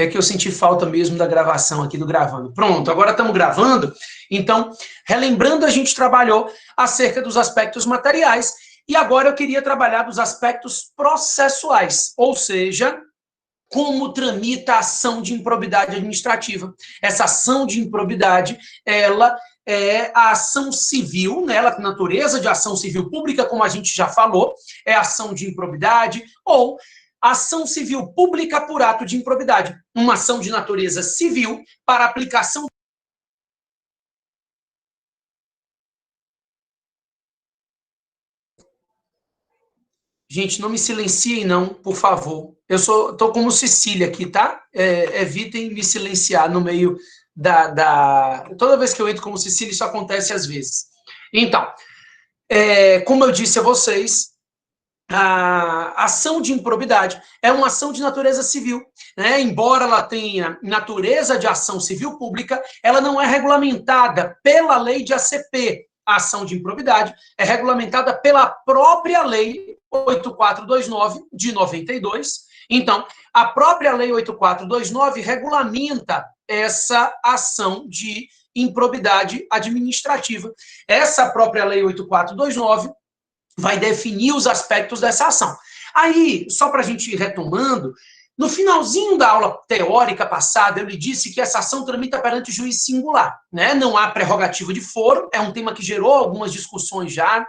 É que eu senti falta mesmo da gravação aqui do gravando. Pronto, agora estamos gravando. Então, relembrando, a gente trabalhou acerca dos aspectos materiais e agora eu queria trabalhar dos aspectos processuais, ou seja, como tramita a ação de improbidade administrativa. Essa ação de improbidade, ela é a ação civil, né? Ela tem natureza de ação civil pública, como a gente já falou, é ação de improbidade, ou ação civil pública por ato de improbidade. Uma ação de natureza civil para aplicação. Gente, não me silenciem, não, por favor. Eu estou como Cecília aqui, tá? Evitem me silenciar no meio Toda vez que eu entro como Cecília, isso acontece às vezes. Então, como eu disse a vocês, a ação de improbidade é uma ação de natureza civil, né? Embora ela tenha natureza de ação civil pública, ela não é regulamentada pela lei de ACP. A ação de improbidade é regulamentada pela própria lei 8429 de 92. Então, a própria lei 8429 regulamenta essa ação de improbidade administrativa. Essa própria lei 8429 vai definir os aspectos dessa ação. Aí, só para a gente ir retomando, no finalzinho da aula teórica passada, eu lhe disse que essa ação tramita perante juiz singular, né? Não há prerrogativa de foro, é um tema que gerou algumas discussões já,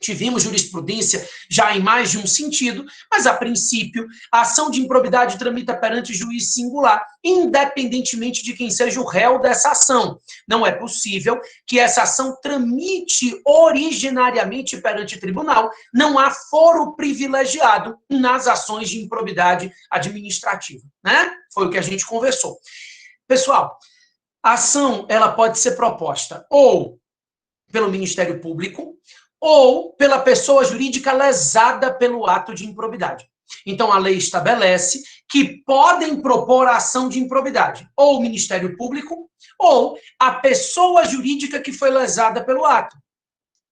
tivemos jurisprudência já em mais de um sentido, mas, a princípio, a ação de improbidade tramita perante juiz singular, independentemente de quem seja o réu dessa ação. Não é possível que essa ação tramite originariamente perante tribunal, não há foro privilegiado nas ações de improbidade administrativa, né? Foi o que a gente conversou. Pessoal, a ação, ela pode ser proposta ou pelo Ministério Público, ou pela pessoa jurídica lesada pelo ato de improbidade. Então, a lei estabelece que podem propor a ação de improbidade ou o Ministério Público ou a pessoa jurídica que foi lesada pelo ato.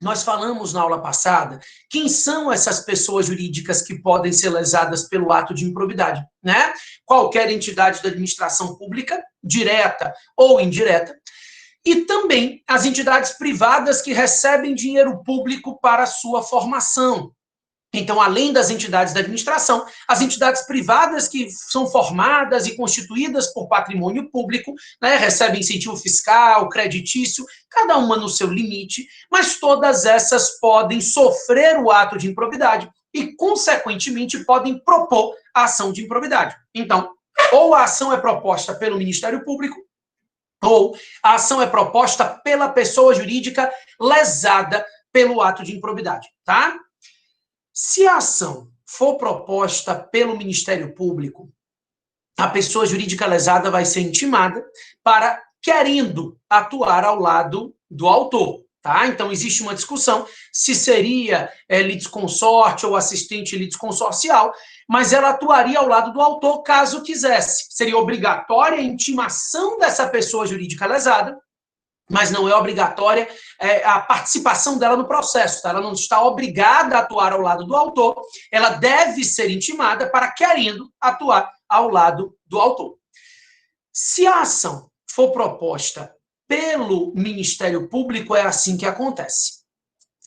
Nós falamos na aula passada quem são essas pessoas jurídicas que podem ser lesadas pelo ato de improbidade, né? Qualquer entidade da administração pública, direta ou indireta, e também as entidades privadas que recebem dinheiro público para sua formação. Então, além das entidades da administração, as entidades privadas que são formadas e constituídas por patrimônio público, né, recebem incentivo fiscal, creditício, cada uma no seu limite, mas todas essas podem sofrer o ato de improbidade e, consequentemente, podem propor a ação de improbidade. Então, ou a ação é proposta pelo Ministério Público, ou a ação é proposta pela pessoa jurídica lesada pelo ato de improbidade, tá? Se a ação for proposta pelo Ministério Público, a pessoa jurídica lesada vai ser intimada para querendo atuar ao lado do autor, tá? Então, existe uma discussão se seria litisconsorte ou assistente litisconsorcial, mas ela atuaria ao lado do autor caso quisesse. Seria obrigatória a intimação dessa pessoa jurídica lesada, mas não é obrigatória a participação dela no processo, tá? Ela não está obrigada a atuar ao lado do autor, ela deve ser intimada para querendo atuar ao lado do autor. Se a ação for proposta pelo Ministério Público, é assim que acontece.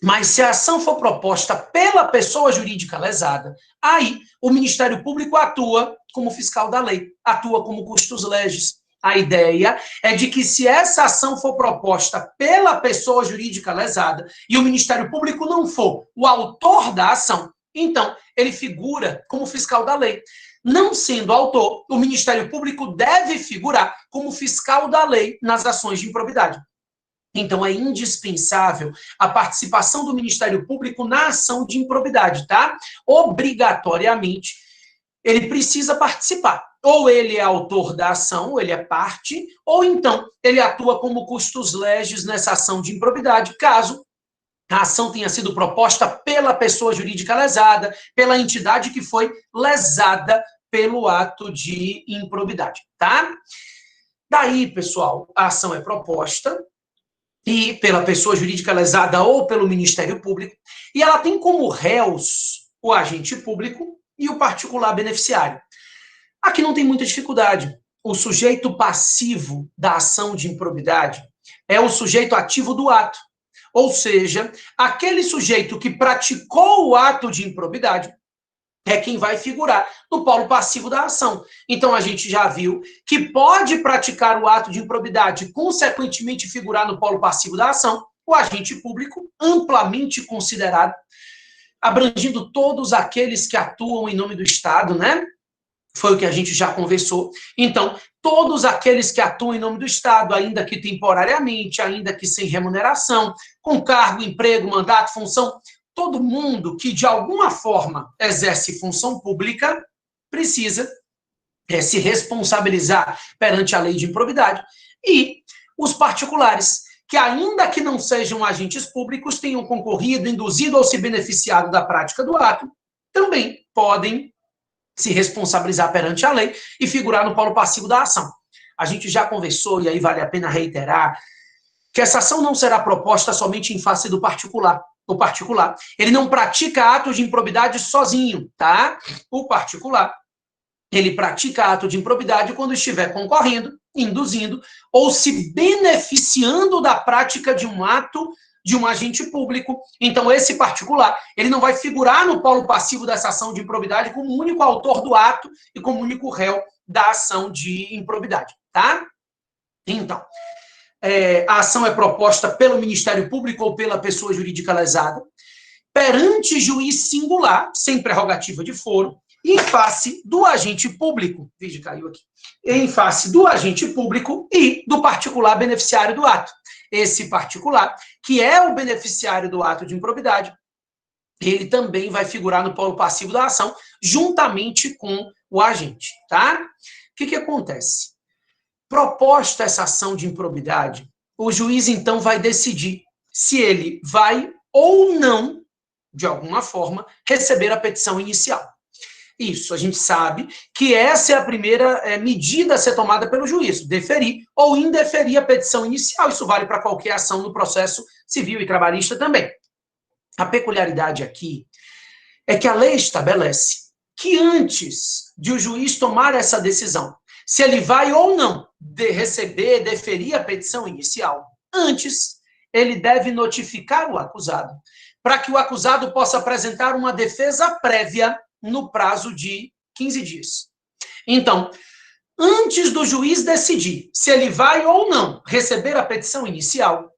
Mas se a ação for proposta pela pessoa jurídica lesada, aí o Ministério Público atua como fiscal da lei, atua como custos legis. A ideia é de que se essa ação for proposta pela pessoa jurídica lesada e o Ministério Público não for o autor da ação, então ele figura como fiscal da lei. Não sendo autor, o Ministério Público deve figurar como fiscal da lei nas ações de improbidade. Então, é indispensável a participação do Ministério Público na ação de improbidade, tá? Obrigatoriamente, ele precisa participar. Ou ele é autor da ação, ou ele é parte, ou então ele atua como custos legis nessa ação de improbidade, caso a ação tenha sido proposta pela pessoa jurídica lesada, pela entidade que foi lesada pelo ato de improbidade, tá? Daí, pessoal, a ação é proposta e pela pessoa jurídica lesada ou pelo Ministério Público, e ela tem como réus o agente público e o particular beneficiário. Aqui não tem muita dificuldade. O sujeito passivo da ação de improbidade é o sujeito ativo do ato. Ou seja, aquele sujeito que praticou o ato de improbidade é quem vai figurar no polo passivo da ação. Então, a gente já viu que pode praticar o ato de improbidade e, consequentemente, figurar no polo passivo da ação o agente público, amplamente considerado, abrangindo todos aqueles que atuam em nome do Estado, né? Foi o que a gente já conversou. Então, todos aqueles que atuam em nome do Estado, ainda que temporariamente, ainda que sem remuneração, com cargo, emprego, mandato, função, todo mundo que, de alguma forma, exerce função pública, precisa se responsabilizar perante a lei de improbidade. E os particulares, que ainda que não sejam agentes públicos, tenham concorrido, induzido ou se beneficiado da prática do ato, também podem se responsabilizar perante a lei e figurar no polo passivo da ação. A gente já conversou, e aí vale a pena reiterar, que essa ação não será proposta somente em face do particular. O particular, ele não pratica ato de improbidade sozinho, tá? O particular, ele pratica ato de improbidade quando estiver concorrendo, induzindo ou se beneficiando da prática de um ato de um agente público. Então, esse particular, ele não vai figurar no polo passivo dessa ação de improbidade como único autor do ato e como único réu da ação de improbidade, tá? Então, a ação é proposta pelo Ministério Público ou pela pessoa jurídica lesada, perante juiz singular, sem prerrogativa de foro, em face do agente público, veja, caiu aqui, em face do agente público e do particular beneficiário do ato. Esse particular, que é o beneficiário do ato de improbidade, ele também vai figurar no polo passivo da ação, juntamente com o agente, tá? O que acontece? Proposta essa ação de improbidade, o juiz, então, vai decidir se ele vai ou não, de alguma forma, receber a petição inicial. Isso, a gente sabe que essa é a primeira medida a ser tomada pelo juiz, deferir ou indeferir a petição inicial. Isso vale para qualquer ação no processo civil e trabalhista também. A peculiaridade aqui é que a lei estabelece que antes de o juiz tomar essa decisão, se ele vai ou não deferir a petição inicial, antes ele deve notificar o acusado, para que o acusado possa apresentar uma defesa prévia no prazo de 15 dias. Então, antes do juiz decidir se ele vai ou não receber a petição inicial,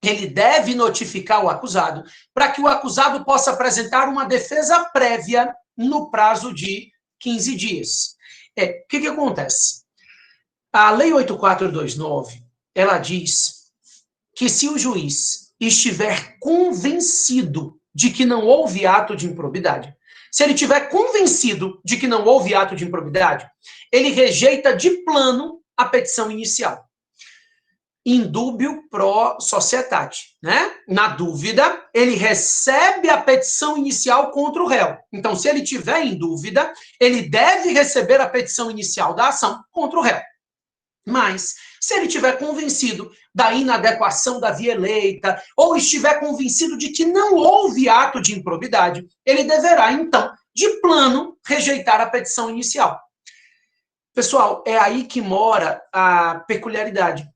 ele deve notificar o acusado para que o acusado possa apresentar uma defesa prévia no prazo de 15 dias. O que acontece? A Lei 8429, ela diz que se o juiz estiver convencido de que não houve ato de improbidade, se ele estiver convencido de que não houve ato de improbidade, ele rejeita de plano a petição inicial. Indúbio pro societate, né? Na dúvida, ele recebe a petição inicial contra o réu. Então, se ele tiver em dúvida, ele deve receber a petição inicial da ação contra o réu. Mas, se ele estiver convencido da inadequação da via eleita, ou estiver convencido de que não houve ato de improbidade, ele deverá, então, de plano, rejeitar a petição inicial. Pessoal, é aí que mora a peculiaridade.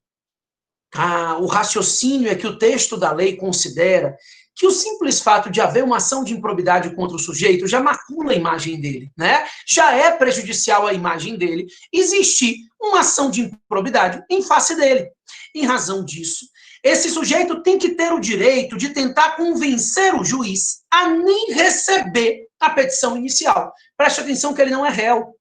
O raciocínio é que o texto da lei considera que o simples fato de haver uma ação de improbidade contra o sujeito já macula a imagem dele, né? Já é prejudicial à imagem dele existir uma ação de improbidade em face dele. Em razão disso, esse sujeito tem que ter o direito de tentar convencer o juiz a nem receber a petição inicial. Preste atenção que ele não é réu.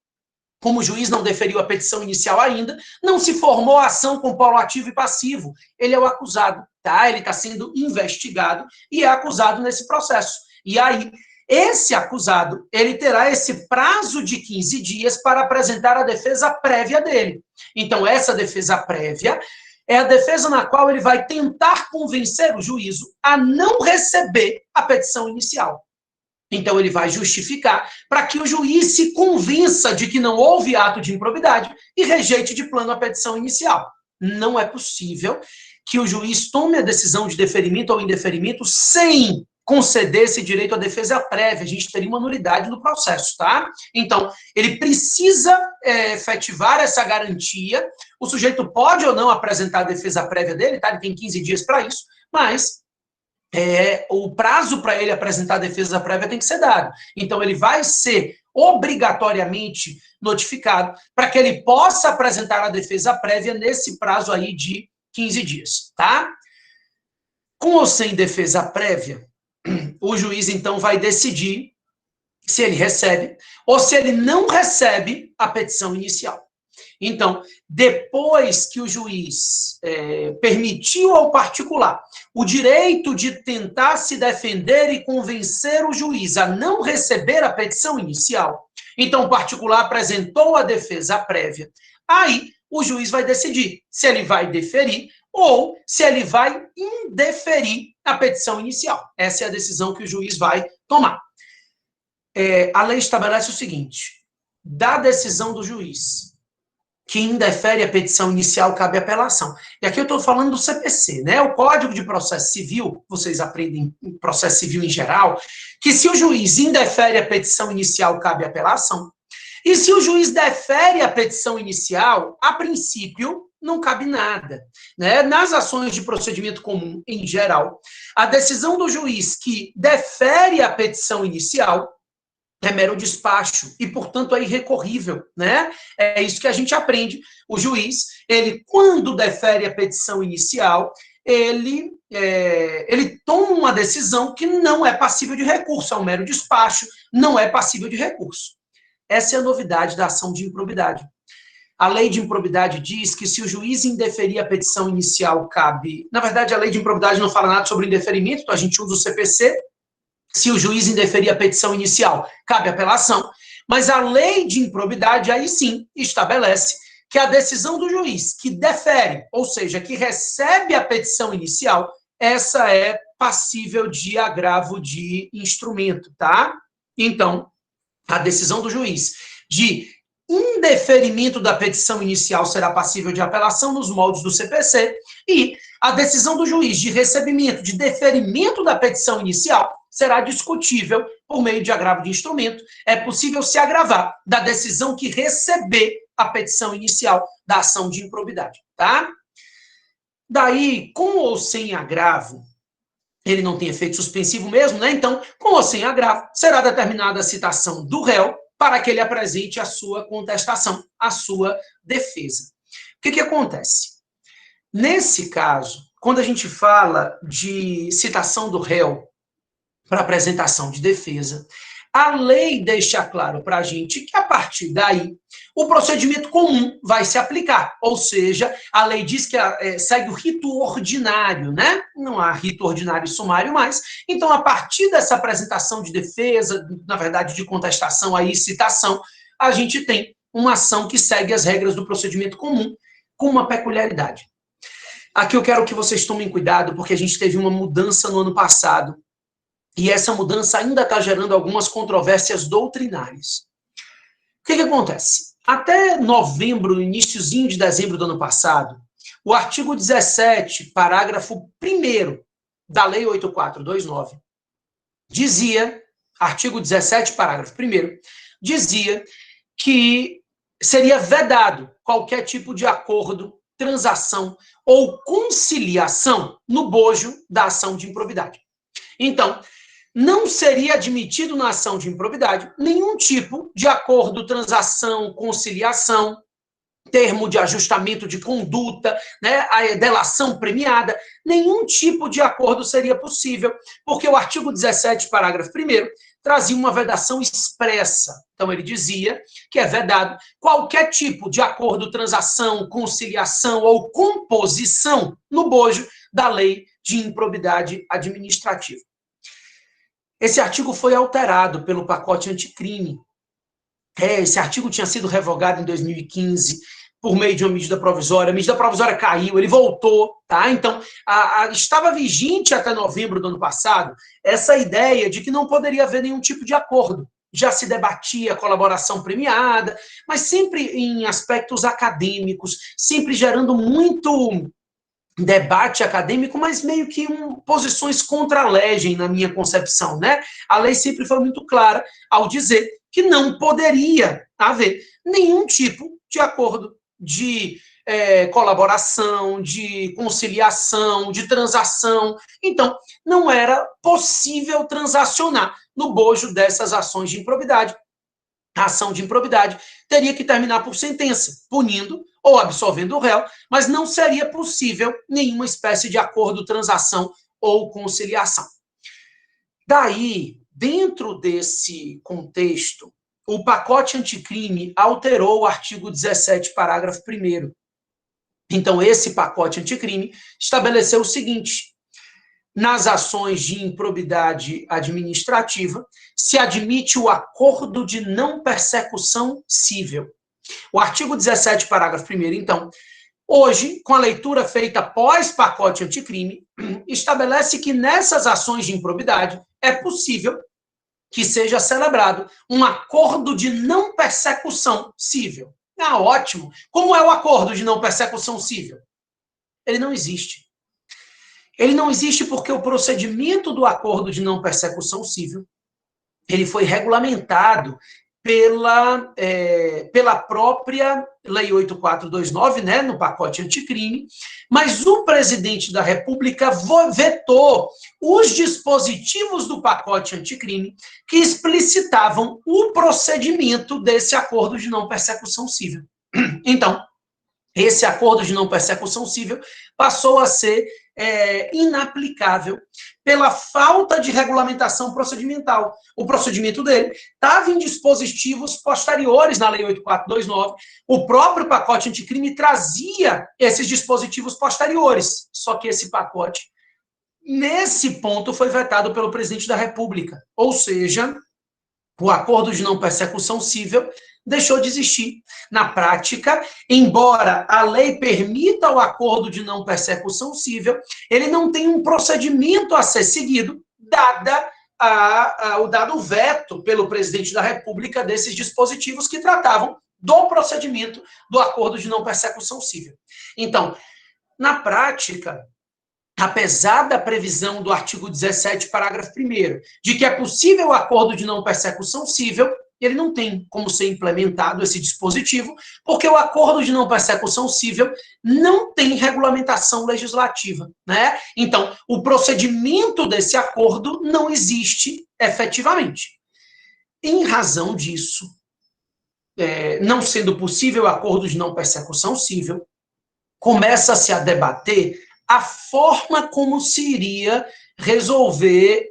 Como o juiz não deferiu a petição inicial ainda, não se formou a ação com polo ativo e passivo. Ele é o acusado, tá? Ele está sendo investigado e é acusado nesse processo. E aí, esse acusado, ele terá esse prazo de 15 dias para apresentar a defesa prévia dele. Então, essa defesa prévia é a defesa na qual ele vai tentar convencer o juízo a não receber a petição inicial. Então, ele vai justificar para que o juiz se convença de que não houve ato de improbidade e rejeite de plano a petição inicial. Não é possível que o juiz tome a decisão de deferimento ou indeferimento sem conceder esse direito à defesa prévia. A gente teria uma nulidade no processo, tá? Então, ele precisa efetivar essa garantia. O sujeito pode ou não apresentar a defesa prévia dele, tá? Ele tem 15 dias para isso, mas o prazo para ele apresentar a defesa prévia tem que ser dado. Então, ele vai ser obrigatoriamente notificado para que ele possa apresentar a defesa prévia nesse prazo aí de 15 dias, tá? Com ou sem defesa prévia, o juiz, então, vai decidir se ele recebe ou se ele não recebe a petição inicial. Então, depois que o juiz permitiu ao particular o direito de tentar se defender e convencer o juiz a não receber a petição inicial, então o particular apresentou a defesa prévia, aí o juiz vai decidir se ele vai deferir ou se ele vai indeferir a petição inicial. Essa é a decisão que o juiz vai tomar. A lei estabelece o seguinte: da decisão do juiz que indefere a petição inicial, cabe apelação. E aqui eu estou falando do CPC, né? O Código de Processo Civil, vocês aprendem em processo civil em geral, que se o juiz indefere a petição inicial, cabe apelação. E se o juiz defere a petição inicial, a princípio, não cabe nada, né? Nas ações de procedimento comum, em geral, a decisão do juiz que defere a petição inicial é mero despacho e, portanto, é irrecorrível, né? É isso que a gente aprende. O juiz, ele, quando defere a petição inicial, ele toma uma decisão que não é passível de recurso, é um mero despacho, não é passível de recurso. Essa é a novidade da ação de improbidade. A lei de improbidade diz que se o juiz indeferir a petição inicial, cabe... Na verdade, a lei de improbidade não fala nada sobre indeferimento, então a gente usa o CPC. Se o juiz indeferir a petição inicial, cabe apelação. Mas a lei de improbidade, aí sim, estabelece que a decisão do juiz que defere, ou seja, que recebe a petição inicial, essa é passível de agravo de instrumento, tá? Então, a decisão do juiz de indeferimento da petição inicial será passível de apelação nos moldes do CPC e a decisão do juiz de recebimento, de deferimento da petição inicial será discutível por meio de agravo de instrumento. É possível se agravar da decisão que receber a petição inicial da ação de improbidade, tá? Daí, com ou sem agravo, ele não tem efeito suspensivo mesmo, né? Então, com ou sem agravo, será determinada a citação do réu para que ele apresente a sua contestação, a sua defesa. O que acontece? Nesse caso, quando a gente fala de citação do réu para apresentação de defesa, a lei deixa claro para a gente que, a partir daí, o procedimento comum vai se aplicar. Ou seja, a lei diz que segue o rito ordinário, né? Não há rito ordinário e sumário mais. Então, a partir dessa apresentação de defesa, na verdade, de contestação aí, citação, a gente tem uma ação que segue as regras do procedimento comum, com uma peculiaridade. Aqui eu quero que vocês tomem cuidado, porque a gente teve uma mudança no ano passado, e essa mudança ainda está gerando algumas controvérsias doutrinárias. O que acontece? Até novembro, iniciozinho de dezembro do ano passado, o artigo 17, parágrafo 1º da Lei 8429, dizia, artigo 17, parágrafo 1º, dizia que seria vedado qualquer tipo de acordo, transação ou conciliação no bojo da ação de improbidade. Então, não seria admitido na ação de improbidade nenhum tipo de acordo, transação, conciliação, termo de ajustamento de conduta, né, a delação premiada, nenhum tipo de acordo seria possível, porque o artigo 17, parágrafo 1º, trazia uma vedação expressa. Então, ele dizia que é vedado qualquer tipo de acordo, transação, conciliação ou composição no bojo da lei de improbidade administrativa. Esse artigo foi alterado pelo pacote anticrime. Esse artigo tinha sido revogado em 2015 por meio de uma medida provisória. A medida provisória caiu, ele voltou, tá? Então, estava vigente até novembro do ano passado essa ideia de que não poderia haver nenhum tipo de acordo. Já se debatia colaboração premiada, mas sempre em aspectos acadêmicos, sempre gerando muito debate acadêmico, mas meio que posições contra a legem, na minha concepção, né? A lei sempre foi muito clara ao dizer que não poderia haver nenhum tipo de acordo de colaboração, de conciliação, de transação. Então, não era possível transacionar no bojo dessas ações de improbidade. A ação de improbidade teria que terminar por sentença, punindo ou absolvendo o réu, mas não seria possível nenhuma espécie de acordo, transação ou conciliação. Daí, dentro desse contexto, o pacote anticrime alterou o artigo 17, parágrafo 1º. Então, esse pacote anticrime estabeleceu o seguinte: nas ações de improbidade administrativa, se admite o acordo de não persecução cível. O artigo 17, parágrafo 1º, então, hoje, com a leitura feita pós-pacote anticrime, estabelece que nessas ações de improbidade é possível que seja celebrado um acordo de não persecução cível. Ah, ótimo. Como é o acordo de não persecução cível? Ele não existe. Ele não existe porque o procedimento do acordo de não persecução cível ele foi regulamentado pela própria Lei 8429, né, no pacote anticrime, mas o presidente da República vetou os dispositivos do pacote anticrime que explicitavam o procedimento desse acordo de não persecução cível. Então, esse acordo de não persecução cível passou a ser inaplicável pela falta de regulamentação procedimental. O procedimento dele estava em dispositivos posteriores na Lei 8429. O próprio pacote anticrime trazia esses dispositivos posteriores. Só que esse pacote, nesse ponto, foi vetado pelo presidente da República. Ou seja, o acordo de não persecução cível deixou de existir. Na prática, embora a lei permita o acordo de não persecução cível, ele não tem um procedimento a ser seguido, o dado veto pelo presidente da República desses dispositivos que tratavam do procedimento do acordo de não persecução cível. Então, na prática, apesar da previsão do artigo 17, parágrafo 1º, de que é possível o acordo de não persecução cível, ele não tem como ser implementado esse dispositivo, porque o acordo de não persecução cível não tem regulamentação legislativa, né? Então, o procedimento desse acordo não existe efetivamente. Em razão disso, não sendo possível o acordo de não persecução cível, começa-se a debater a forma como se iria resolver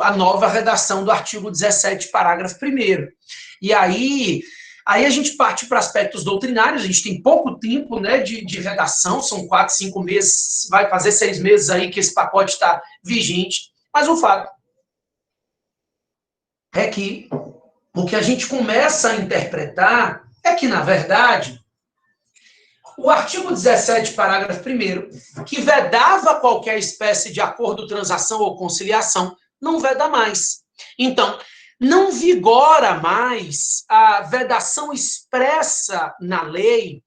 a nova redação do artigo 17, parágrafo 1º. E aí a gente parte para aspectos doutrinários, a gente tem pouco tempo, né, de redação, são 4, 5 meses, vai fazer 6 meses aí que esse pacote está vigente, mas o fato é que o que a gente começa a interpretar é que, na verdade, o artigo 17, parágrafo 1º, que vedava qualquer espécie de acordo, transação ou conciliação, não veda mais. Então, não vigora mais a vedação expressa na lei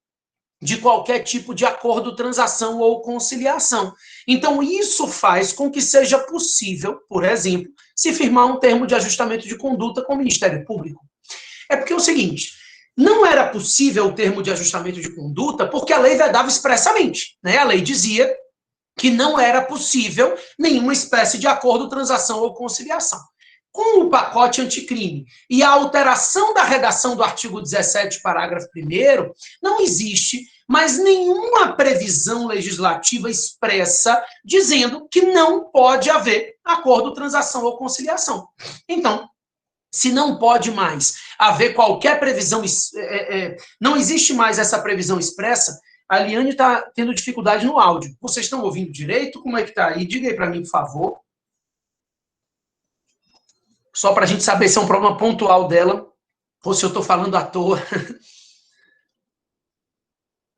de qualquer tipo de acordo, transação ou conciliação. Então, isso faz com que seja possível, por exemplo, se firmar um termo de ajustamento de conduta com o Ministério Público. É porque é o seguinte: não era possível o termo de ajustamento de conduta porque a lei vedava expressamente, né? A lei dizia que não era possível nenhuma espécie de acordo, transação ou conciliação. Com o pacote anticrime e a alteração da redação do artigo 17, parágrafo 1º, não existe mais nenhuma previsão legislativa expressa dizendo que não pode haver acordo, transação ou conciliação. Então, se não pode mais haver qualquer previsão, não existe mais essa previsão expressa, a Eliane está tendo dificuldade no áudio. Vocês estão ouvindo direito? Como é que está aí? Diga aí para mim, por favor. Só para a gente saber se é um problema pontual dela ou se eu estou falando à toa.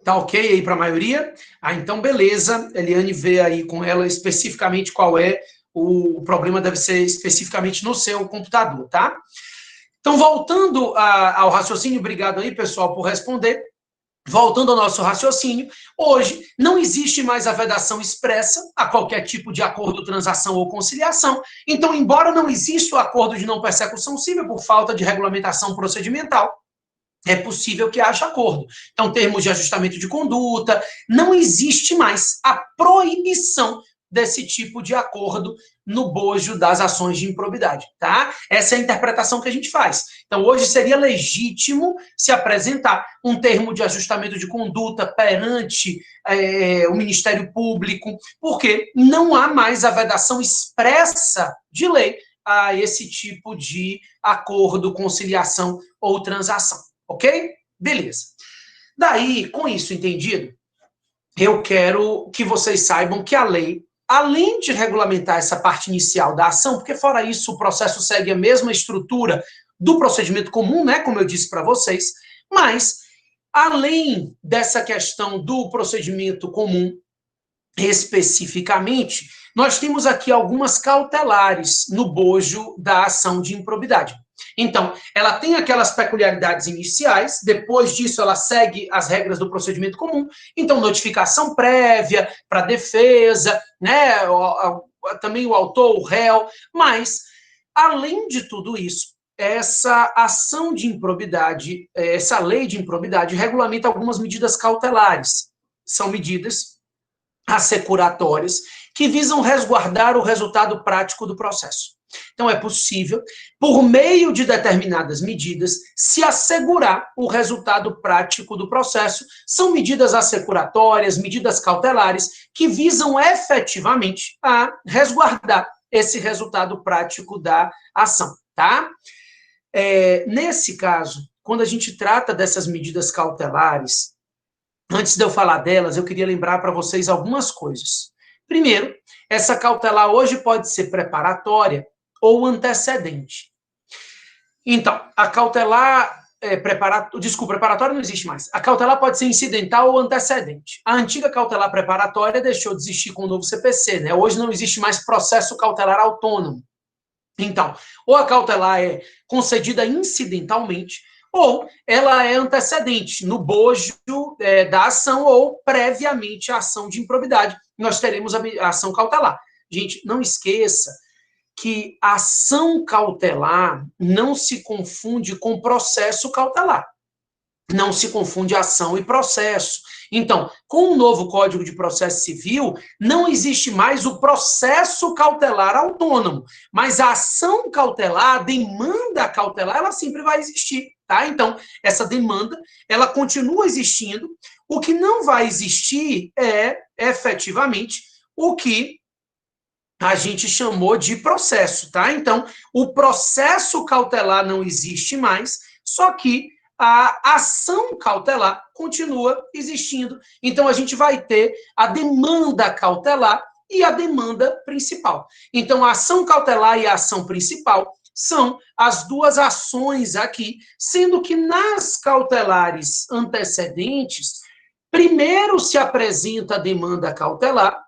Tá ok aí para a maioria? Ah, então beleza. A Eliane vê aí com ela especificamente qual é o problema, deve ser especificamente no seu computador, tá? Então, voltando ao raciocínio, obrigado aí, pessoal, por responder. Voltando ao nosso raciocínio, hoje não existe mais a vedação expressa a qualquer tipo de acordo, transação ou conciliação. Então, embora não exista o acordo de não persecução cível por falta de regulamentação procedimental, é possível que haja acordo. Então, termos de ajustamento de conduta, não existe mais a proibição desse tipo de acordo no bojo das ações de improbidade, tá? Essa é a interpretação que a gente faz. Então, hoje seria legítimo se apresentar um termo de ajustamento de conduta perante o Ministério Público, porque não há mais a vedação expressa de lei a esse tipo de acordo, conciliação ou transação. Ok? Beleza. Daí, com isso entendido, eu quero que vocês saibam que a lei, além de regulamentar essa parte inicial da ação, porque fora isso o processo segue a mesma estrutura do procedimento comum, né, como eu disse para vocês, mas além dessa questão do procedimento comum especificamente, nós temos aqui algumas cautelares no bojo da ação de improbidade. Então, ela tem aquelas peculiaridades iniciais, depois disso ela segue as regras do procedimento comum, então notificação prévia para defesa, né, também o autor, o réu, mas, além de tudo isso, essa ação de improbidade, essa lei de improbidade regulamenta algumas medidas cautelares. São medidas assecuratórias que visam resguardar o resultado prático do processo. Então, é possível, por meio de determinadas medidas, se assegurar o resultado prático do processo. São medidas assecuratórias, medidas cautelares, que visam efetivamente a resguardar esse resultado prático da ação, tá? Nesse caso, quando a gente trata dessas medidas cautelares, antes de eu falar delas, eu queria lembrar para vocês algumas coisas. Primeiro, essa cautelar hoje pode ser preparatória ou antecedente. Então, a cautelar preparatória não existe mais. A cautelar pode ser incidental ou antecedente. A antiga cautelar preparatória deixou de existir com o novo CPC, né? Hoje não existe mais processo cautelar autônomo. Então, ou a cautelar é concedida incidentalmente, ou ela é antecedente, no bojo da ação ou previamente à ação de improbidade. Nós teremos a ação cautelar. Gente, não esqueça que ação cautelar não se confunde com processo cautelar. Não se confunde ação e processo. Então, com o novo Código de Processo Civil, não existe mais o processo cautelar autônomo, mas a ação cautelar, a demanda cautelar, ela sempre vai existir, tá? Então, essa demanda, ela continua existindo. O que não vai existir é, efetivamente, o que a gente chamou de processo, tá? Então, o processo cautelar não existe mais, só que a ação cautelar continua existindo. Então, a gente vai ter a demanda cautelar e a demanda principal. Então, a ação cautelar e a ação principal são as duas ações aqui, sendo que nas cautelares antecedentes, primeiro se apresenta a demanda cautelar,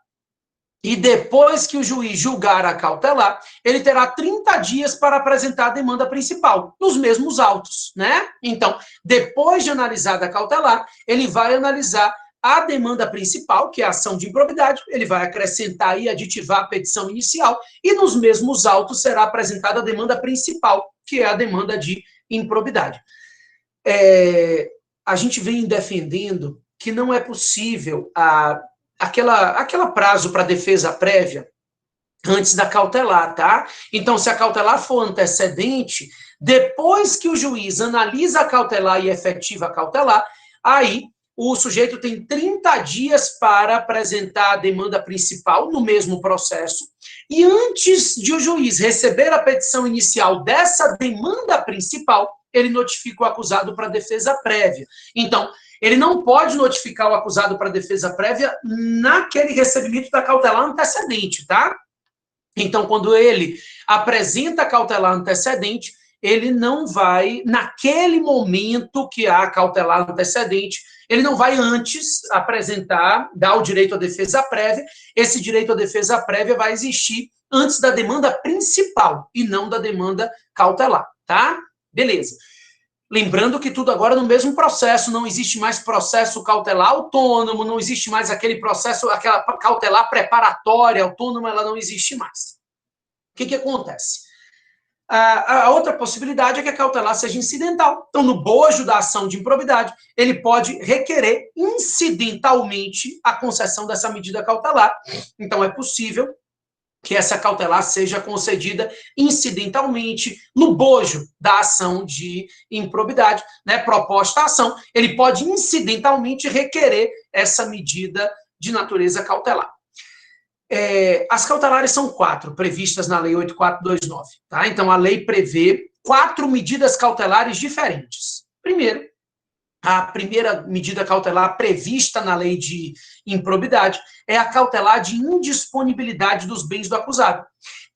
e depois que o juiz julgar a cautelar, ele terá 30 dias para apresentar a demanda principal, nos mesmos autos, né? Então, depois de analisada a cautelar, ele vai analisar a demanda principal, que é a ação de improbidade, ele vai acrescentar e aditivar a petição inicial, e nos mesmos autos será apresentada a demanda principal, que é a demanda de improbidade. A gente vem defendendo que não é possível aquela prazo para defesa prévia antes da cautelar, tá? Então, se a cautelar for antecedente, depois que o juiz analisa a cautelar e efetiva a cautelar, aí o sujeito tem 30 dias para apresentar a demanda principal no mesmo processo, e antes de o juiz receber a petição inicial dessa demanda principal, ele notifica o acusado para defesa prévia. Então, ele não pode notificar o acusado para defesa prévia naquele recebimento da cautelar antecedente, tá? Então, quando ele apresenta a cautelar antecedente, ele não vai, naquele momento que há cautelar antecedente, ele não vai antes apresentar, dar o direito à defesa prévia. Esse direito à defesa prévia vai existir antes da demanda principal e não da demanda cautelar, tá? Beleza. Lembrando que tudo agora no mesmo processo, não existe mais processo cautelar autônomo, não existe mais aquele processo, aquela cautelar preparatória autônoma, ela não existe mais. O que acontece? A outra possibilidade é que a cautelar seja incidental. Então, no bojo da ação de improbidade, ele pode requerer incidentalmente a concessão dessa medida cautelar. Então, é possível que essa cautelar seja concedida incidentalmente no bojo da ação de improbidade, né, proposta a ação, ele pode incidentalmente requerer essa medida de natureza cautelar. As cautelares são 4, previstas na Lei 8.429. Tá? Então, a lei prevê 4 medidas cautelares diferentes. Primeiro, a primeira medida cautelar prevista na lei de improbidade é a cautelar de indisponibilidade dos bens do acusado,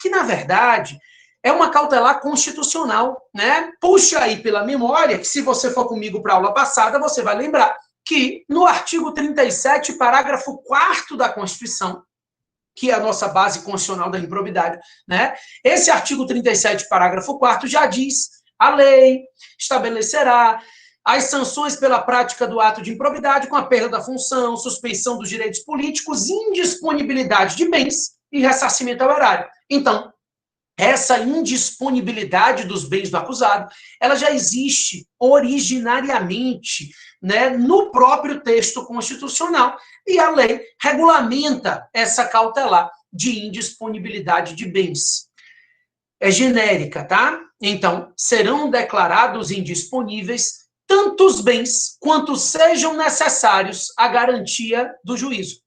que, na verdade, é uma cautelar constitucional, né? Puxa aí pela memória, que se você for comigo para a aula passada, você vai lembrar que no artigo 37, parágrafo 4º da Constituição, que é a nossa base constitucional da improbidade, né? Esse artigo 37, parágrafo 4º, já diz: a lei estabelecerá as sanções pela prática do ato de improbidade com a perda da função, suspensão dos direitos políticos, indisponibilidade de bens e ressarcimento ao erário. Então, essa indisponibilidade dos bens do acusado, ela já existe originariamente, né, no próprio texto constitucional, e a lei regulamenta essa cautelar de indisponibilidade de bens. É genérica, tá? Então, serão declarados indisponíveis tantos bens quanto sejam necessários à garantia do juízo.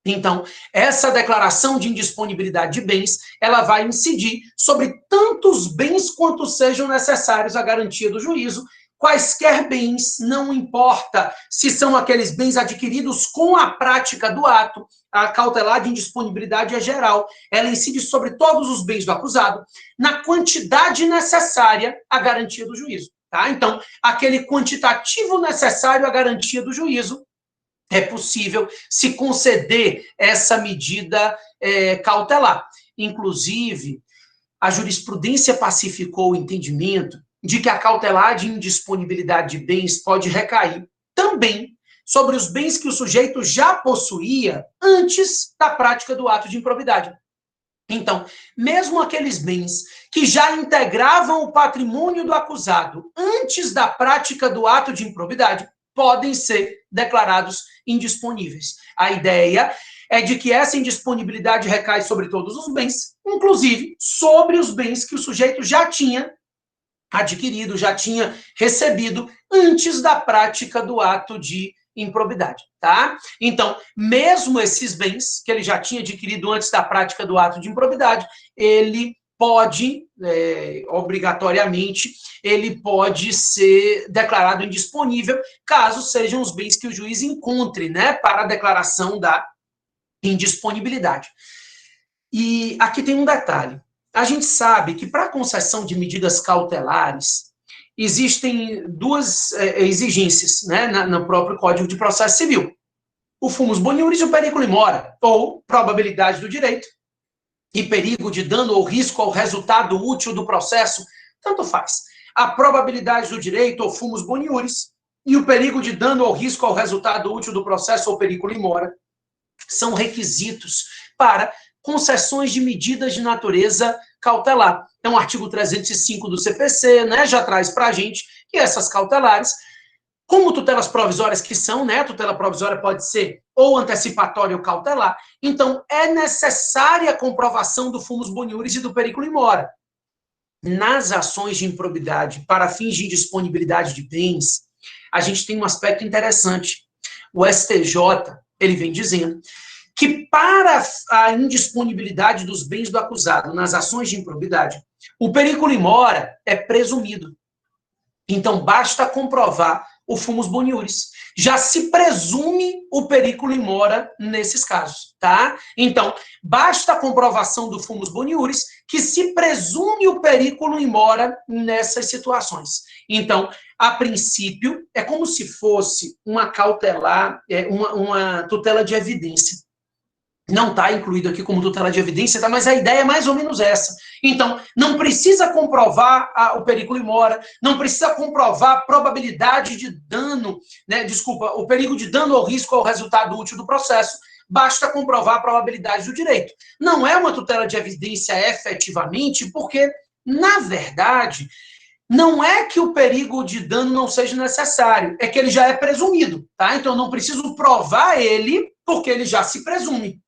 Então, essa declaração de indisponibilidade de bens, ela vai incidir sobre tantos bens quanto sejam necessários à garantia do juízo, quaisquer bens, não importa se são aqueles bens adquiridos com a prática do ato, a cautelar de indisponibilidade é geral, ela incide sobre todos os bens do acusado, na quantidade necessária à garantia do juízo. Tá? Então, aquele quantitativo necessário à garantia do juízo, é possível se conceder essa medida cautelar. Inclusive, a jurisprudência pacificou o entendimento de que a cautelar de indisponibilidade de bens pode recair também sobre os bens que o sujeito já possuía antes da prática do ato de improbidade. Então, mesmo aqueles bens que já integravam o patrimônio do acusado antes da prática do ato de improbidade, podem ser declarados indisponíveis. A ideia é de que essa indisponibilidade recai sobre todos os bens, inclusive sobre os bens que o sujeito já tinha adquirido, já tinha recebido antes da prática do ato de improbidade, tá? Então, mesmo esses bens que ele já tinha adquirido antes da prática do ato de improbidade, ele pode, obrigatoriamente, ele pode ser declarado indisponível, caso sejam os bens que o juiz encontre, né, para a declaração da indisponibilidade. E aqui tem um detalhe. A gente sabe que para a concessão de medidas cautelares, existem duas exigências, né, no próprio Código de Processo Civil. O fumus boniuris e o periculum in mora, ou probabilidade do direito, e perigo de dano ou risco ao resultado útil do processo, tanto faz. A probabilidade do direito, ou fumus boniuris, e o perigo de dano ou risco ao resultado útil do processo, ou periculum in mora, são requisitos para concessões de medidas de natureza cautelar. Então, o artigo 305 do CPC, né, já traz para a gente que essas cautelares, como tutelas provisórias que são, né, a tutela provisória pode ser ou antecipatória ou cautelar, então é necessária a comprovação do fumus boniuris e do periculum in mora. Nas ações de improbidade para fins de indisponibilidade de bens, a gente tem um aspecto interessante. O STJ, ele vem dizendo que para a indisponibilidade dos bens do acusado nas ações de improbidade, o periculum in mora é presumido. Então, basta comprovar o fumus boniuris. Já se presume o periculum in mora nesses casos, tá? Então, basta a comprovação do fumus boniuris que se presume o periculum in mora nessas situações. Então, a princípio, é como se fosse uma cautelar, uma tutela de evidência. Não está incluído aqui como tutela de evidência, tá? Mas a ideia é mais ou menos essa. Então, não precisa comprovar o periculum in mora, não precisa comprovar a probabilidade de dano, né? Desculpa, o perigo de dano ou risco ao resultado útil do processo, basta comprovar a probabilidade do direito. Não é uma tutela de evidência efetivamente, porque Na verdade, não é que o perigo de dano não seja necessário, é que ele já é presumido, tá? Então, eu não preciso provar ele, porque ele já se presume.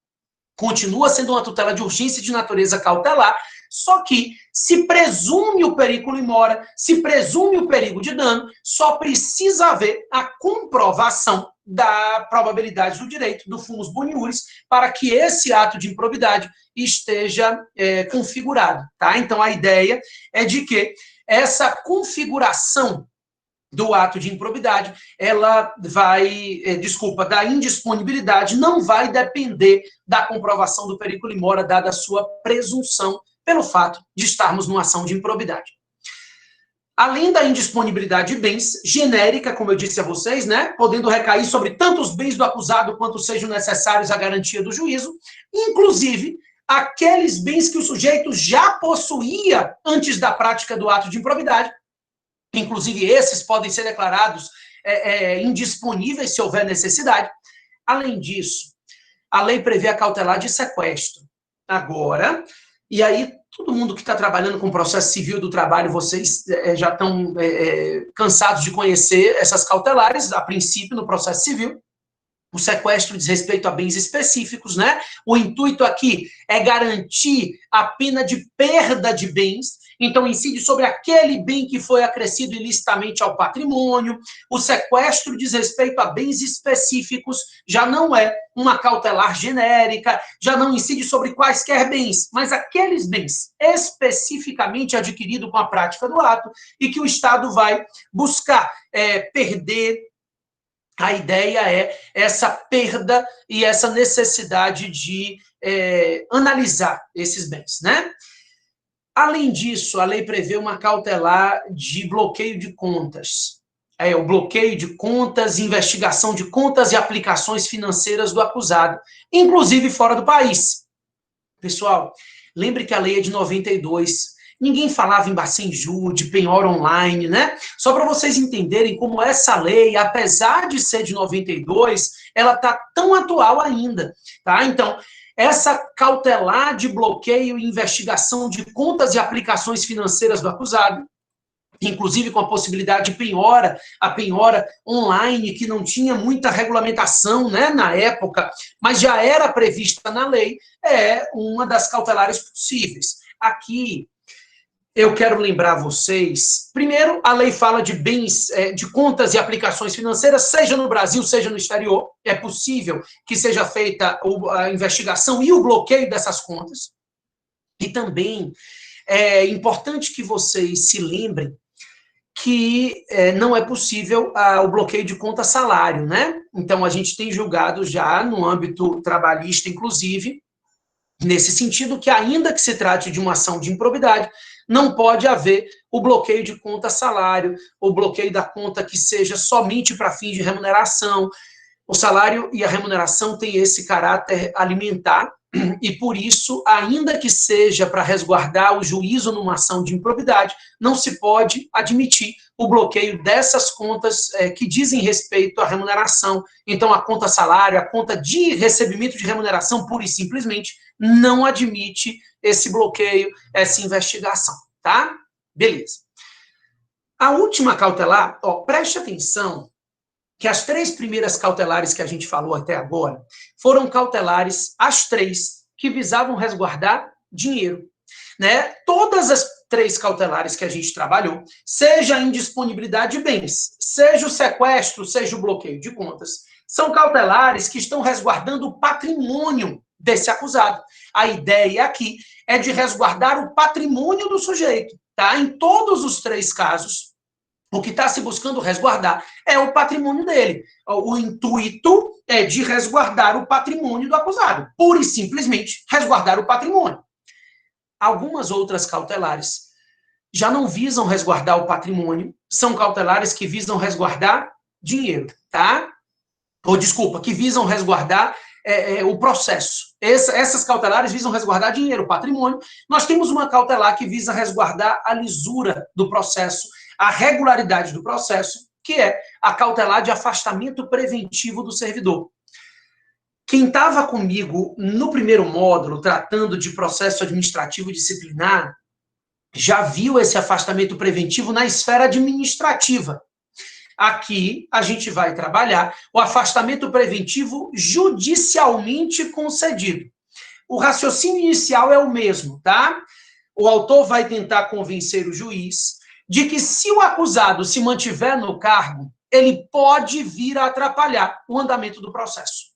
Continua sendo uma tutela de urgência de natureza cautelar, só que se presume o perigo in mora, se presume o perigo de dano, só precisa haver a comprovação da probabilidade do direito, do fumus boniuris, para que esse ato de improbidade esteja configurado, tá? Então, a ideia é de que essa configuração do ato de improbidade, ela vai, da indisponibilidade, não vai depender da comprovação do perigo in mora, dada a sua presunção pelo fato de estarmos numa ação de improbidade. Além da indisponibilidade de bens, genérica, como eu disse a vocês, né, podendo recair sobre tanto os bens do acusado quanto sejam necessários à garantia do juízo, inclusive aqueles bens que o sujeito já possuía antes da prática do ato de improbidade. Inclusive, esses podem ser declarados indisponíveis se houver necessidade. Além disso, a lei prevê a cautelar de sequestro. Agora, e aí, todo mundo que está trabalhando com processo civil do trabalho, vocês já estão cansados de conhecer essas cautelares, a princípio, no processo civil. O sequestro diz respeito a bens específicos, né? O intuito aqui é garantir a pena de perda de bens, então incide sobre aquele bem que foi acrescido ilicitamente ao patrimônio. O sequestro diz respeito a bens específicos, já não é uma cautelar genérica, já não incide sobre quaisquer bens, mas aqueles bens especificamente adquiridos com a prática do ato e que o Estado vai buscar perder. A ideia é essa perda e essa necessidade de analisar esses bens, né? Além disso, a lei prevê uma cautelar de bloqueio de contas. O bloqueio de contas, investigação de contas e aplicações financeiras do acusado, inclusive fora do país. Pessoal, lembre que a lei é de 92. Ninguém falava em Bacenju, de penhora online, né? Só para vocês entenderem como essa lei, apesar de ser de 92, ela está tão atual ainda, tá? Então, essa cautelar de bloqueio e investigação de contas e aplicações financeiras do acusado, inclusive com a possibilidade de penhora, a penhora online, que não tinha muita regulamentação, né, na época, mas já era prevista na lei, é uma das cautelares possíveis. Aqui, eu quero lembrar vocês, primeiro, a lei fala de bens, de contas e aplicações financeiras, seja no Brasil, seja no exterior. É possível que seja feita a investigação e o bloqueio dessas contas. E também é importante que vocês se lembrem que não é possível o bloqueio de conta salário, né? Então, a gente tem julgado já no âmbito trabalhista, inclusive, nesse sentido, que ainda que se trate de uma ação de improbidade, não pode haver o bloqueio de conta salário, o bloqueio da conta que seja somente para fins de remuneração. O salário e a remuneração têm esse caráter alimentar, e por isso, ainda que seja para resguardar o juízo numa ação de improbidade, não se pode admitir o bloqueio dessas contas que dizem respeito à remuneração. Então, a conta salário, a conta de recebimento de remuneração, pura e simplesmente, não admite esse bloqueio, essa investigação, tá? Beleza. A última cautelar, preste atenção, que as 3 primeiras cautelares que a gente falou até agora foram cautelares, as 3, que visavam resguardar dinheiro, né? Todas as 3 cautelares que a gente trabalhou, seja a indisponibilidade de bens, seja o sequestro, seja o bloqueio de contas, são cautelares que estão resguardando o patrimônio desse acusado. A ideia aqui é de resguardar o patrimônio do sujeito, tá? Em todos os 3 casos, o que está se buscando resguardar é o patrimônio dele. O intuito é de resguardar o patrimônio do acusado. Pura e simplesmente resguardar o patrimônio. Algumas outras cautelares já não visam resguardar o patrimônio, são cautelares que visam resguardar dinheiro, tá? Ou, desculpa, que visam resguardar o processo. Essas cautelares visam resguardar dinheiro, patrimônio. Nós temos uma cautelar que visa resguardar a lisura do processo, a regularidade do processo, que é a cautelar de afastamento preventivo do servidor. Quem estava comigo no primeiro módulo, tratando de processo administrativo disciplinar, já viu esse afastamento preventivo na esfera administrativa. Aqui a gente vai trabalhar o afastamento preventivo judicialmente concedido. O raciocínio inicial é o mesmo, tá? O autor vai tentar convencer o juiz de que se o acusado se mantiver no cargo, ele pode vir a atrapalhar o andamento do processo.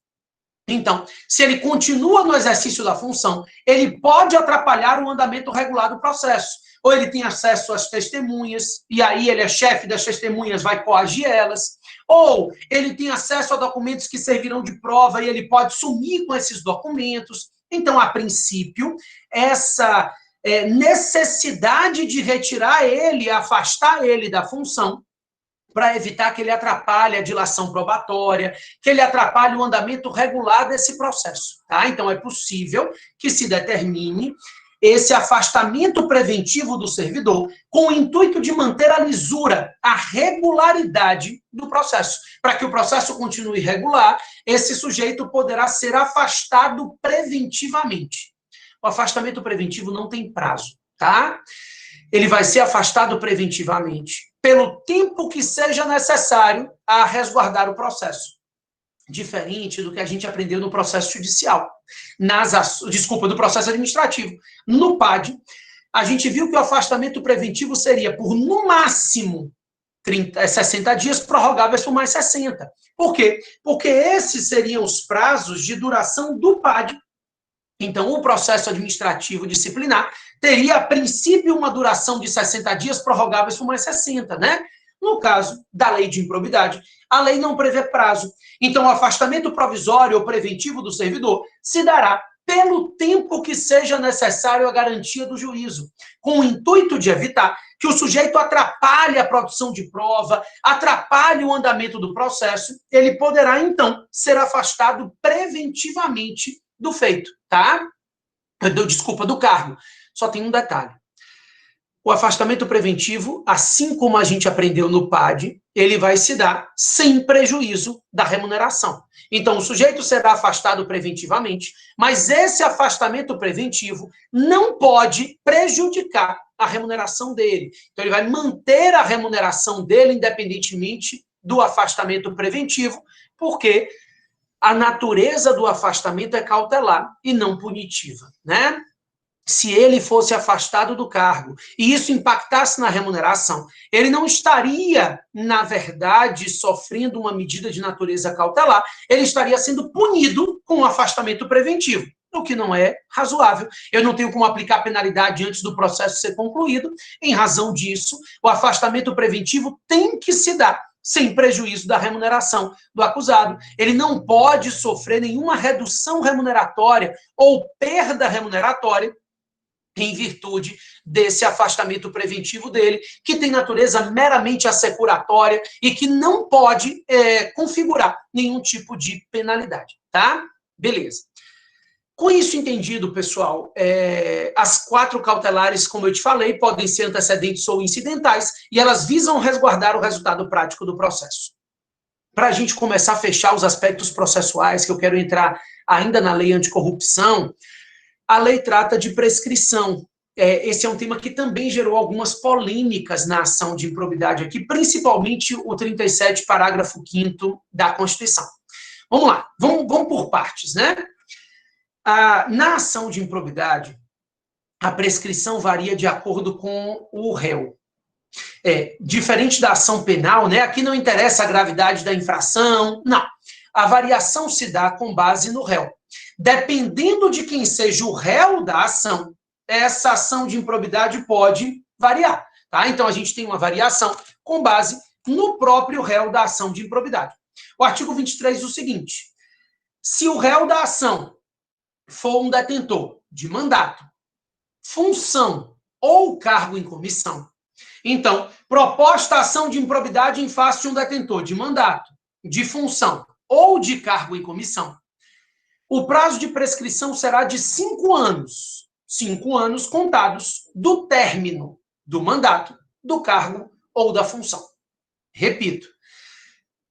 Então, se ele continua no exercício da função, ele pode atrapalhar o andamento regular do processo. Ou ele tem acesso às testemunhas, e aí ele é chefe das testemunhas, vai coagir elas. Ou ele tem acesso a documentos que servirão de prova e ele pode sumir com esses documentos. Então, a princípio, essa necessidade de retirar ele, afastar ele da função, para evitar que ele atrapalhe a dilação probatória, que ele atrapalhe o andamento regular desse processo. Tá? Então, é possível que se determine esse afastamento preventivo do servidor com o intuito de manter a lisura, a regularidade do processo. Para que o processo continue regular, esse sujeito poderá ser afastado preventivamente. O afastamento preventivo não tem prazo, tá? Ele vai ser afastado preventivamente pelo tempo que seja necessário a resguardar o processo. Diferente do que a gente aprendeu no processo judicial. Do processo administrativo. No PAD, a gente viu que o afastamento preventivo seria por, no máximo, 60 dias, prorrogáveis por mais 60. Por quê? Porque esses seriam os prazos de duração do PAD. Então, o processo administrativo disciplinar teria, a princípio, uma duração de 60 dias, prorrogáveis por mais 60, né? No caso da lei de improbidade, a lei não prevê prazo. Então, o afastamento provisório ou preventivo do servidor se dará pelo tempo que seja necessário à garantia do juízo, com o intuito de evitar que o sujeito atrapalhe a produção de prova, atrapalhe o andamento do processo, ele poderá, então, ser afastado preventivamente do feito, tá? Do cargo. Só tem um detalhe. O afastamento preventivo, assim como a gente aprendeu no PAD, ele vai se dar sem prejuízo da remuneração. Então, o sujeito será afastado preventivamente, mas esse afastamento preventivo não pode prejudicar a remuneração dele. Então, ele vai manter a remuneração dele independentemente do afastamento preventivo, porque a natureza do afastamento é cautelar e não punitiva, né? Se ele fosse afastado do cargo e isso impactasse na remuneração, ele não estaria, na verdade, sofrendo uma medida de natureza cautelar, ele estaria sendo punido com um afastamento preventivo, o que não é razoável. Eu não tenho como aplicar penalidade antes do processo ser concluído. Em razão disso, o afastamento preventivo tem que se dar sem prejuízo da remuneração do acusado. Ele não pode sofrer nenhuma redução remuneratória ou perda remuneratória em virtude desse afastamento preventivo dele, que tem natureza meramente assecuratória e que não pode configurar nenhum tipo de penalidade, tá? Beleza. Com isso entendido, pessoal, as 4 cautelares, como eu te falei, podem ser antecedentes ou incidentais, e elas visam resguardar o resultado prático do processo. Para a gente começar a fechar os aspectos processuais, que eu quero entrar ainda na lei anticorrupção, a lei trata de prescrição. Esse é um tema que também gerou algumas polêmicas na ação de improbidade aqui, principalmente o 37, parágrafo 5º da Constituição. Vamos lá, vamos por partes, né? Na ação de improbidade, a prescrição varia de acordo com o réu. Diferente da ação penal, né? Aqui não interessa a gravidade da infração, não. A variação se dá com base no réu. Dependendo de quem seja o réu da ação, essa ação de improbidade pode variar, tá? Então, a gente tem uma variação com base no próprio réu da ação de improbidade. O artigo 23 diz o seguinte: se o réu da ação for um detentor de mandato, função ou cargo em comissão, então, proposta a ação de improbidade em face de um detentor de mandato, de função ou de cargo em comissão, o prazo de prescrição será de 5 anos. 5 anos contados do término do mandato, do cargo ou da função. Repito,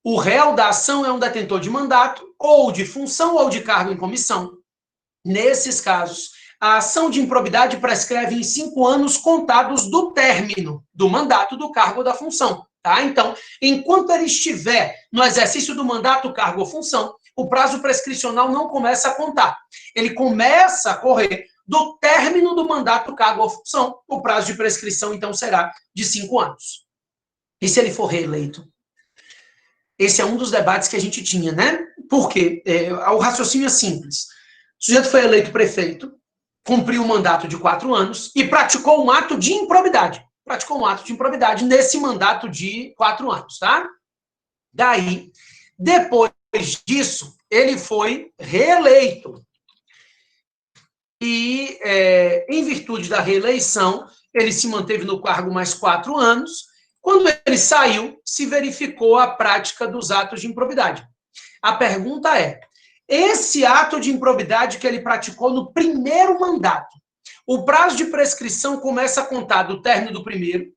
o réu da ação é um detentor de mandato, ou de função ou de cargo em comissão. Nesses casos, A ação de improbidade prescreve em 5 anos contados do término do mandato, do cargo ou da função. Tá? Então, enquanto ele estiver no exercício do mandato, cargo ou função, o prazo prescricional não começa a contar. Ele começa a correr do término do mandato, cargo ou função. O prazo de prescrição, então, será de 5 anos. E se ele for reeleito? Esse é um dos debates que a gente tinha, né? Porque o raciocínio é simples. O sujeito foi eleito prefeito, cumpriu um mandato de 4 anos e praticou um ato de improbidade. Praticou um ato de improbidade nesse mandato de 4 anos, tá? Daí, depois disso, ele foi reeleito. E, em virtude da reeleição, ele se manteve no cargo mais 4 anos. Quando ele saiu, se verificou a prática dos atos de improbidade. A pergunta é, esse ato de improbidade que ele praticou no primeiro mandato, o prazo de prescrição começa a contar do término do primeiro,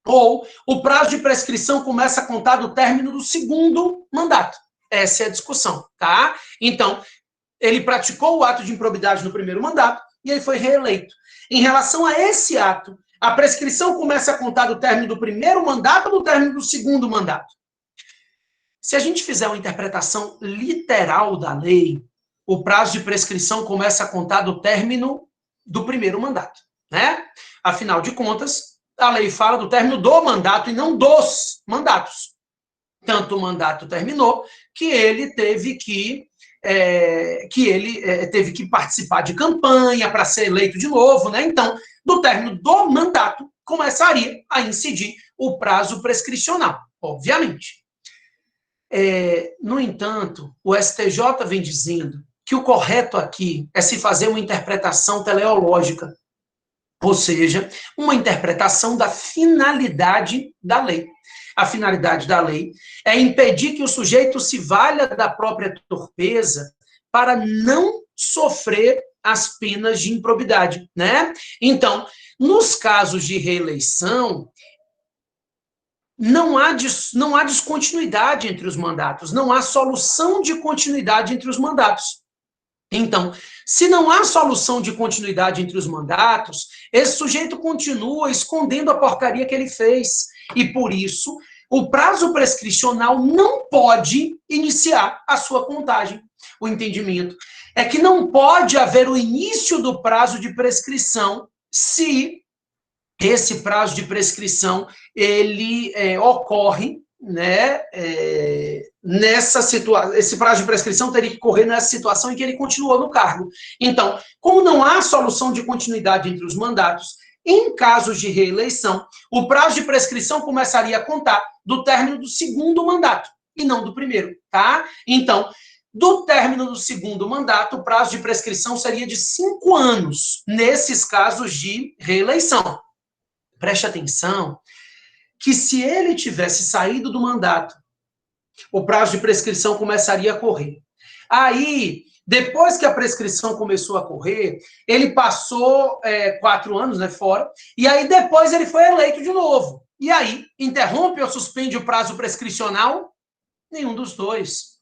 ou o prazo de prescrição começa a contar do término do segundo mandato? Essa é a discussão, tá? Então, ele praticou o ato de improbidade no primeiro mandato e ele foi reeleito. Em relação a esse ato, a prescrição começa a contar do término do primeiro mandato ou do término do segundo mandato? Se a gente fizer uma interpretação literal da lei, o prazo de prescrição começa a contar do término do primeiro mandato, né? Afinal de contas, a lei fala do término do mandato e não dos mandatos. Tanto o mandato terminou que ele teve que participar de campanha para ser eleito de novo, né? Então, do término do mandato, começaria a incidir o prazo prescricional, obviamente. No entanto, o STJ vem dizendo que o correto aqui é se fazer uma interpretação teleológica, ou seja, uma interpretação da finalidade da lei. A finalidade da lei é impedir que o sujeito se valha da própria torpeza para não sofrer as penas de improbidade, né? Então, nos casos de reeleição, não há descontinuidade entre os mandatos, não há solução de continuidade entre os mandatos. Então, se não há solução de continuidade entre os mandatos, esse sujeito continua escondendo a porcaria que ele fez. E, por isso, o prazo prescricional não pode iniciar a sua contagem. O entendimento é que não pode haver o início do prazo de prescrição se esse prazo de prescrição ele ocorre, né, nessa situação. Esse prazo de prescrição teria que ocorrer nessa situação em que ele continuou no cargo. Então, como não há solução de continuidade entre os mandatos, em casos de reeleição, o prazo de prescrição começaria a contar do término do segundo mandato, e não do primeiro, tá? Então, do término do segundo mandato, o prazo de prescrição seria de 5 anos, nesses casos de reeleição. Preste atenção que se ele tivesse saído do mandato, o prazo de prescrição começaria a correr. Aí, depois que a prescrição começou a correr, ele passou 4 anos, né, fora, e aí depois ele foi eleito de novo. E aí, interrompe ou suspende o prazo prescricional? Nenhum dos dois.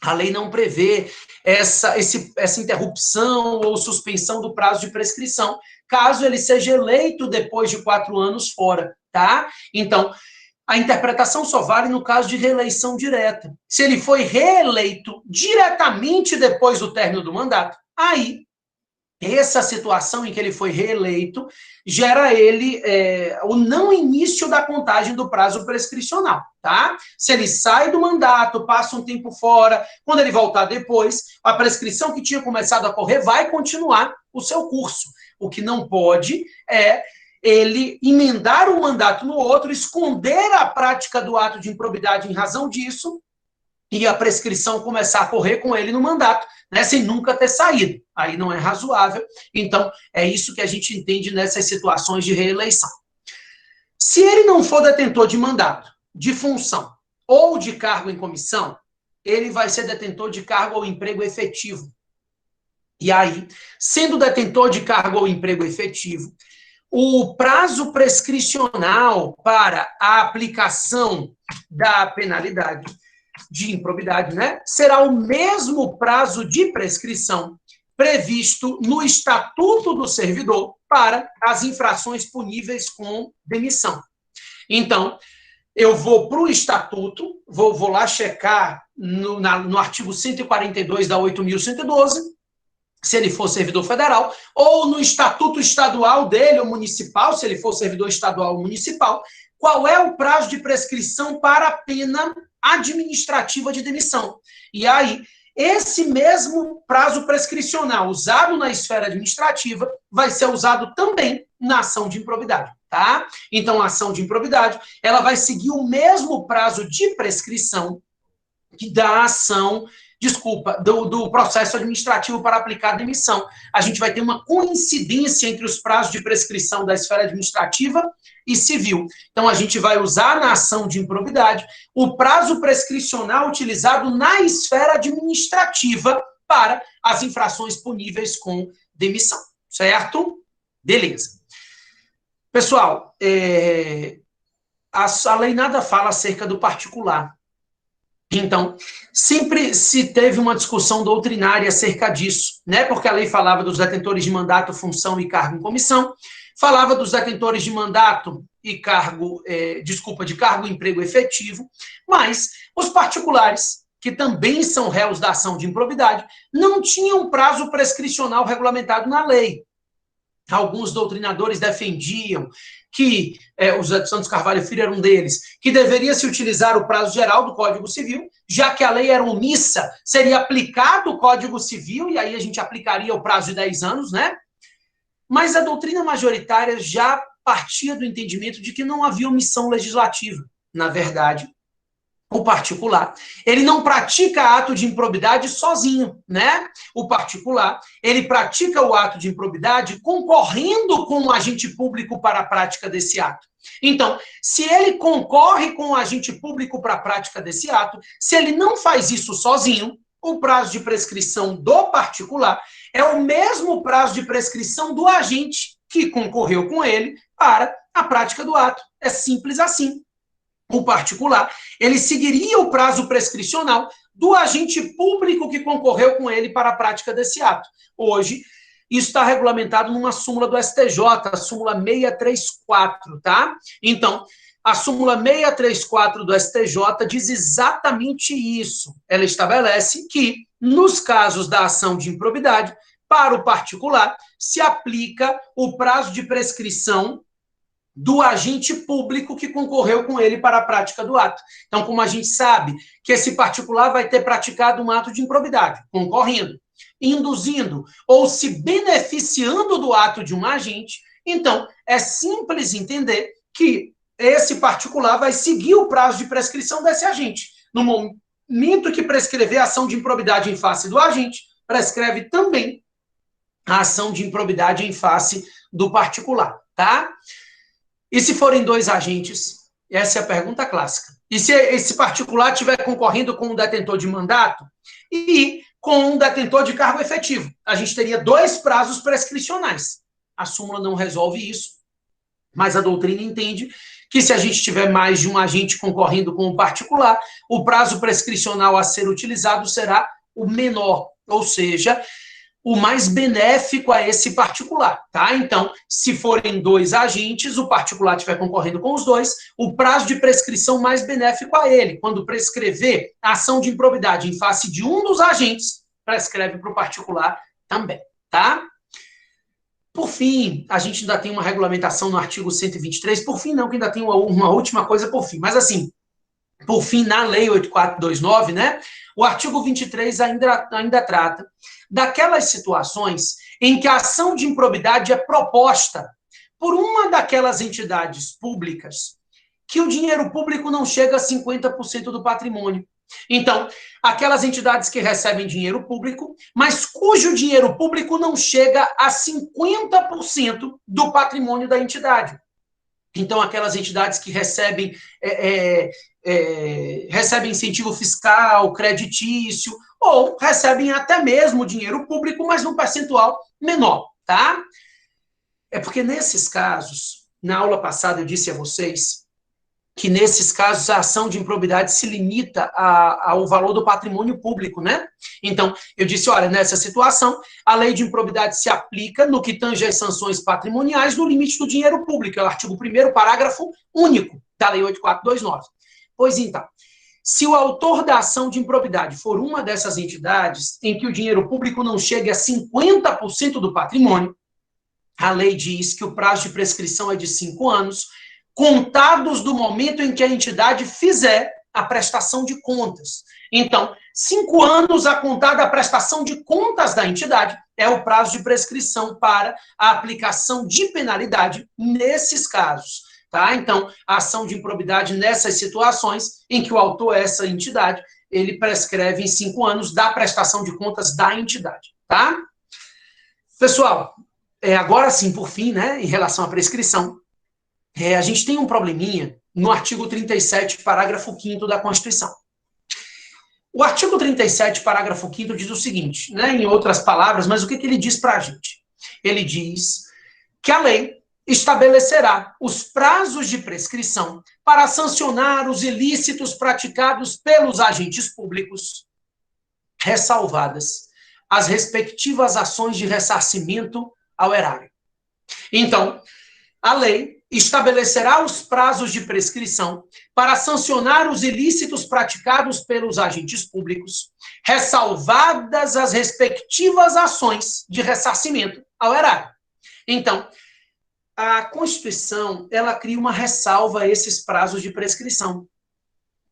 A lei não prevê essa interrupção ou suspensão do prazo de prescrição, caso ele seja eleito depois de 4 anos fora, tá? Então, a interpretação só vale no caso de reeleição direta. Se ele foi reeleito diretamente depois do término do mandato, aí, essa situação em que ele foi reeleito gera ele o não início da contagem do prazo prescricional, tá? Se ele sai do mandato, passa um tempo fora, quando ele voltar depois, a prescrição que tinha começado a correr vai continuar o seu curso. O que não pode é ele emendar um mandato no outro, esconder a prática do ato de improbidade em razão disso, e a prescrição começar a correr com ele no mandato, né, sem nunca ter saído. Aí não é razoável. Então, é isso que a gente entende nessas situações de reeleição. Se ele não for detentor de mandato, de função ou de cargo em comissão, ele vai ser detentor de cargo ou emprego efetivo. E aí, sendo detentor de cargo ou emprego efetivo, o prazo prescricional para a aplicação da penalidade de improbidade, né, será o mesmo prazo de prescrição previsto no Estatuto do Servidor para as infrações puníveis com demissão. Então, eu vou para o Estatuto, vou lá checar no artigo 142 da 8.112, se ele for servidor federal, ou no Estatuto Estadual dele, ou municipal, se ele for servidor estadual ou municipal, qual é o prazo de prescrição para a pena administrativa de demissão. E aí, esse mesmo prazo prescricional usado na esfera administrativa vai ser usado também na ação de improbidade, tá? Então, a ação de improbidade, ela vai seguir o mesmo prazo de prescrição que da ação, do processo administrativo para aplicar a demissão. A gente vai ter uma coincidência entre os prazos de prescrição da esfera administrativa e civil. Então, a gente vai usar na ação de improbidade o prazo prescricional utilizado na esfera administrativa para as infrações puníveis com demissão, certo? Beleza. Pessoal, a lei nada fala acerca do particular. Então, sempre se teve uma discussão doutrinária acerca disso, né? Porque a lei falava dos detentores de mandato, função e cargo em comissão, falava dos detentores de mandato e cargo, de cargo e emprego efetivo, mas os particulares, que também são réus da ação de improbidade, não tinham prazo prescricional regulamentado na lei. Alguns doutrinadores defendiam que, o José de Santos Carvalho Filho era um deles, que deveria se utilizar o prazo geral do Código Civil, já que a lei era omissa, seria aplicado o Código Civil, e aí a gente aplicaria o prazo de 10 anos, né? Mas a doutrina majoritária já partia do entendimento de que não havia omissão legislativa. Na verdade, o particular, ele não pratica ato de improbidade sozinho, né? O particular, ele pratica o ato de improbidade concorrendo com o agente público para a prática desse ato. Então, se ele concorre com o agente público para a prática desse ato, se ele não faz isso sozinho, o prazo de prescrição do particular é o mesmo prazo de prescrição do agente que concorreu com ele para a prática do ato. É simples assim. O particular, ele seguiria o prazo prescricional do agente público que concorreu com ele para a prática desse ato. Hoje, isso está regulamentado numa súmula do STJ, a súmula 634, tá? Então, a súmula 634 do STJ diz exatamente isso. Ela estabelece que, nos casos da ação de improbidade, para o particular, se aplica o prazo de prescrição do agente público que concorreu com ele para a prática do ato. Então, como a gente sabe que esse particular vai ter praticado um ato de improbidade, concorrendo, induzindo ou se beneficiando do ato de um agente, então é simples entender que esse particular vai seguir o prazo de prescrição desse agente. No momento que prescrever a ação de improbidade em face do agente, prescreve também a ação de improbidade em face do particular, tá? E se forem dois agentes? Essa é a pergunta clássica. E se esse particular estiver concorrendo com um detentor de mandato e com um detentor de cargo efetivo? A gente teria dois prazos prescricionais. A súmula não resolve isso, mas a doutrina entende que se a gente tiver mais de um agente concorrendo com um particular, o prazo prescricional a ser utilizado será o menor, ou seja, o mais benéfico a esse particular, tá? Então, se forem dois agentes, o particular estiver concorrendo com os dois, o prazo de prescrição mais benéfico a ele. Quando prescrever a ação de improbidade em face de um dos agentes, prescreve para o particular também, tá? Por fim, a gente ainda tem uma regulamentação no artigo 123, por fim não, que ainda tem uma última coisa por fim, mas assim, por fim, na Lei 8429, né, o artigo 23 ainda trata daquelas situações em que a ação de improbidade é proposta por uma daquelas entidades públicas que o dinheiro público não chega a 50% do patrimônio. Então, aquelas entidades que recebem dinheiro público, mas cujo dinheiro público não chega a 50% do patrimônio da entidade. Então, aquelas entidades que recebem incentivo fiscal, creditício, ou recebem até mesmo dinheiro público, mas num percentual menor, tá? É porque nesses casos, na aula passada eu disse a vocês que nesses casos a ação de improbidade se limita ao valor do patrimônio público, né? Então, eu disse, olha, nessa situação, a lei de improbidade se aplica no que tange às sanções patrimoniais no limite do dinheiro público, é o artigo 1º, parágrafo único da lei 8429. Pois então, se o autor da ação de improbidade for uma dessas entidades em que o dinheiro público não chegue a 50% do patrimônio, a lei diz que o prazo de prescrição é de 5 anos, contados do momento em que a entidade fizer a prestação de contas. Então, 5 anos a contar da prestação de contas da entidade é o prazo de prescrição para a aplicação de penalidade nesses casos. Tá? Então, a ação de improbidade nessas situações em que o autor é essa entidade, ele prescreve em 5 anos da prestação de contas da entidade. Tá? Pessoal, agora sim, por fim, né, em relação à prescrição, a gente tem um probleminha no artigo 37, parágrafo 5º da Constituição. O artigo 37, parágrafo 5º diz o seguinte, né, em outras palavras, mas o que ele diz para a gente? Ele diz que a lei estabelecerá os prazos de prescrição para sancionar os ilícitos praticados pelos agentes públicos, ressalvadas as respectivas ações de ressarcimento ao erário. Então, a lei estabelecerá os prazos de prescrição para sancionar os ilícitos praticados pelos agentes públicos, ressalvadas as respectivas ações de ressarcimento ao erário. Então, a Constituição, ela cria uma ressalva a esses prazos de prescrição.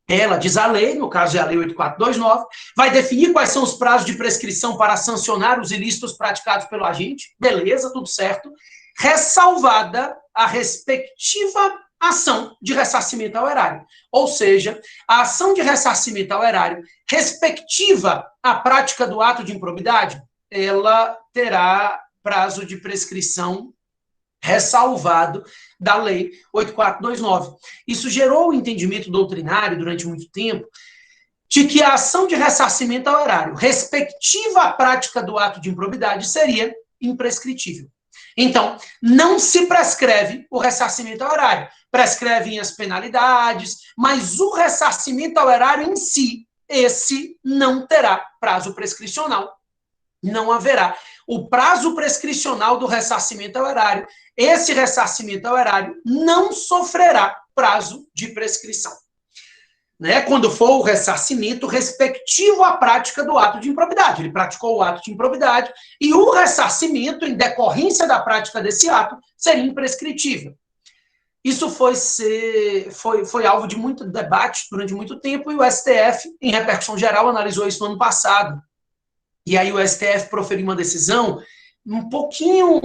Ela diz a lei, no caso é a lei 8429, vai definir quais são os prazos de prescrição para sancionar os ilícitos praticados pelo agente, beleza, tudo certo, ressalvada a respectiva ação de ressarcimento ao erário. Ou seja, a ação de ressarcimento ao erário, respectiva à prática do ato de improbidade, ela terá prazo de prescrição ressalvado da lei 8429. Isso gerou o entendimento doutrinário durante muito tempo de que a ação de ressarcimento ao erário, respectiva à prática do ato de improbidade, seria imprescritível. Então, não se prescreve o ressarcimento ao erário. Prescrevem as penalidades, mas o ressarcimento ao erário em si, esse não terá prazo prescricional. Não haverá o prazo prescricional do ressarcimento ao erário. Esse ressarcimento ao erário não sofrerá prazo de prescrição. Né? Quando for o ressarcimento respectivo à prática do ato de improbidade. Ele praticou o ato de improbidade e o ressarcimento, em decorrência da prática desse ato, seria imprescritível. Isso foi alvo de muito debate durante muito tempo e o STF, em repercussão geral, analisou isso no ano passado. E aí o STF proferiu uma decisão um pouquinho,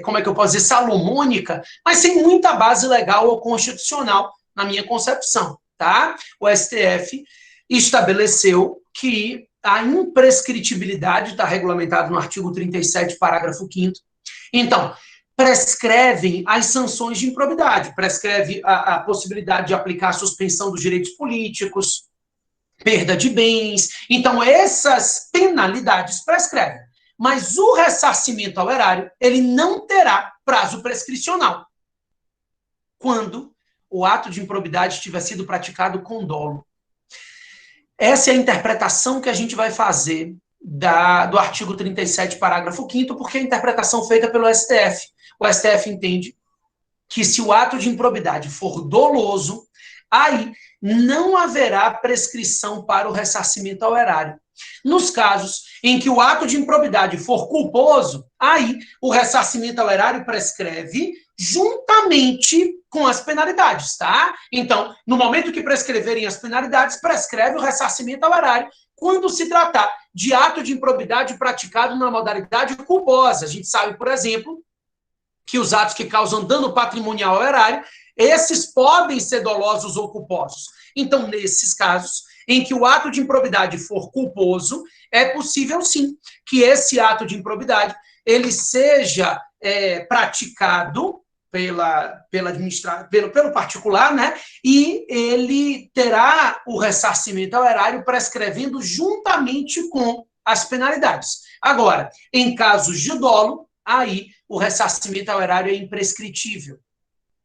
como é que eu posso dizer, salomônica, mas sem muita base legal ou constitucional, na minha concepção. Tá? O STF estabeleceu que a imprescritibilidade está regulamentada no artigo 37, parágrafo 5º. Então, prescrevem as sanções de improbidade, prescreve a possibilidade de aplicar a suspensão dos direitos políticos, perda de bens. Então, essas penalidades prescrevem. Mas o ressarcimento ao erário, ele não terá prazo prescricional. Quando o ato de improbidade tiver sido praticado com dolo. Essa é a interpretação que a gente vai fazer do artigo 37, parágrafo 5º, porque é a interpretação feita pelo STF. O STF entende que se o ato de improbidade for doloso, aí não haverá prescrição para o ressarcimento ao erário. Nos casos em que o ato de improbidade for culposo, aí o ressarcimento ao erário prescreve juntamente com as penalidades, tá? Então, no momento que prescreverem as penalidades, prescreve o ressarcimento ao erário quando se tratar de ato de improbidade praticado na modalidade culposa. A gente sabe, por exemplo, que os atos que causam dano patrimonial ao erário, esses podem ser dolosos ou culposos. Então, nesses casos, em que o ato de improbidade for culposo, é possível, sim, que esse ato de improbidade, ele seja praticado pelo particular, né? E ele terá o ressarcimento ao erário prescrevendo juntamente com as penalidades. Agora, em casos de dolo, aí o ressarcimento ao erário é imprescritível.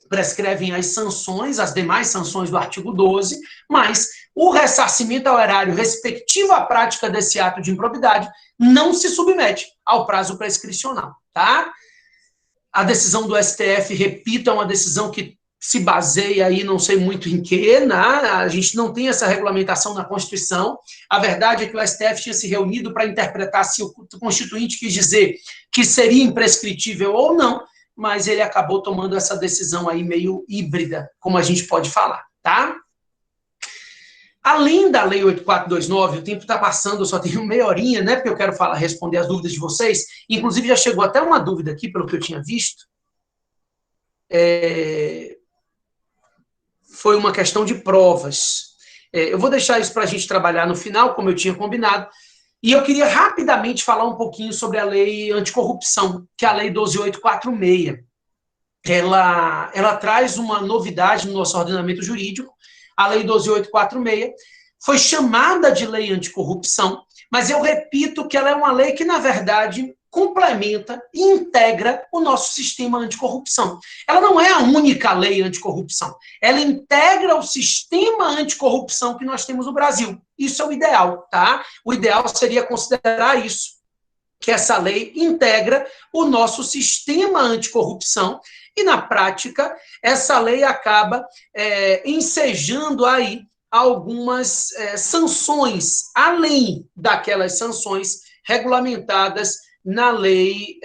prescrevem as sanções, as demais sanções do artigo 12, mas o ressarcimento ao erário respectivo à prática desse ato de improbidade não se submete ao prazo prescricional, tá? A decisão do STF, repito, é uma decisão que se baseia aí, não sei muito em quê, né? A gente não tem essa regulamentação na Constituição. A verdade é que o STF tinha se reunido para interpretar se o Constituinte quis dizer que seria imprescritível ou não, mas ele acabou tomando essa decisão aí meio híbrida, como a gente pode falar, tá? Além da Lei 8429, o tempo está passando, eu só tenho meia horinha, né, porque eu quero responder as dúvidas de vocês. Inclusive, já chegou até uma dúvida aqui, pelo que eu tinha visto. Foi uma questão de provas. Eu vou deixar isso para a gente trabalhar no final, como eu tinha combinado. E eu queria rapidamente falar um pouquinho sobre a lei anticorrupção, que é a lei 12.846. Ela traz uma novidade no nosso ordenamento jurídico. A lei 12.846 foi chamada de lei anticorrupção, mas eu repito que ela é uma lei que, na verdade, complementa e integra o nosso sistema anticorrupção. Ela não é a única lei anticorrupção. Ela integra o sistema anticorrupção que nós temos no Brasil. Isso é o ideal, tá? O ideal seria considerar isso, que essa lei integra o nosso sistema anticorrupção e, na prática, essa lei acaba ensejando aí algumas sanções, além daquelas sanções regulamentadas na Lei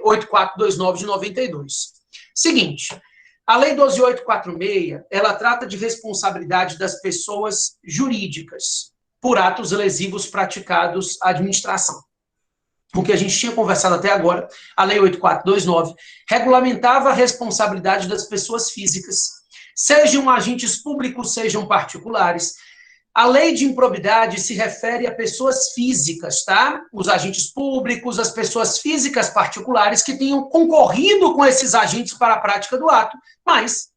8429 de 92. Seguinte, a Lei 12.846, ela trata de responsabilidade das pessoas jurídicas por atos lesivos praticados à administração. O que a gente tinha conversado até agora, a Lei 8429, regulamentava a responsabilidade das pessoas físicas, sejam agentes públicos, sejam particulares. A lei de improbidade se refere a pessoas físicas, tá? Os agentes públicos, as pessoas físicas particulares que tenham concorrido com esses agentes para a prática do ato, mas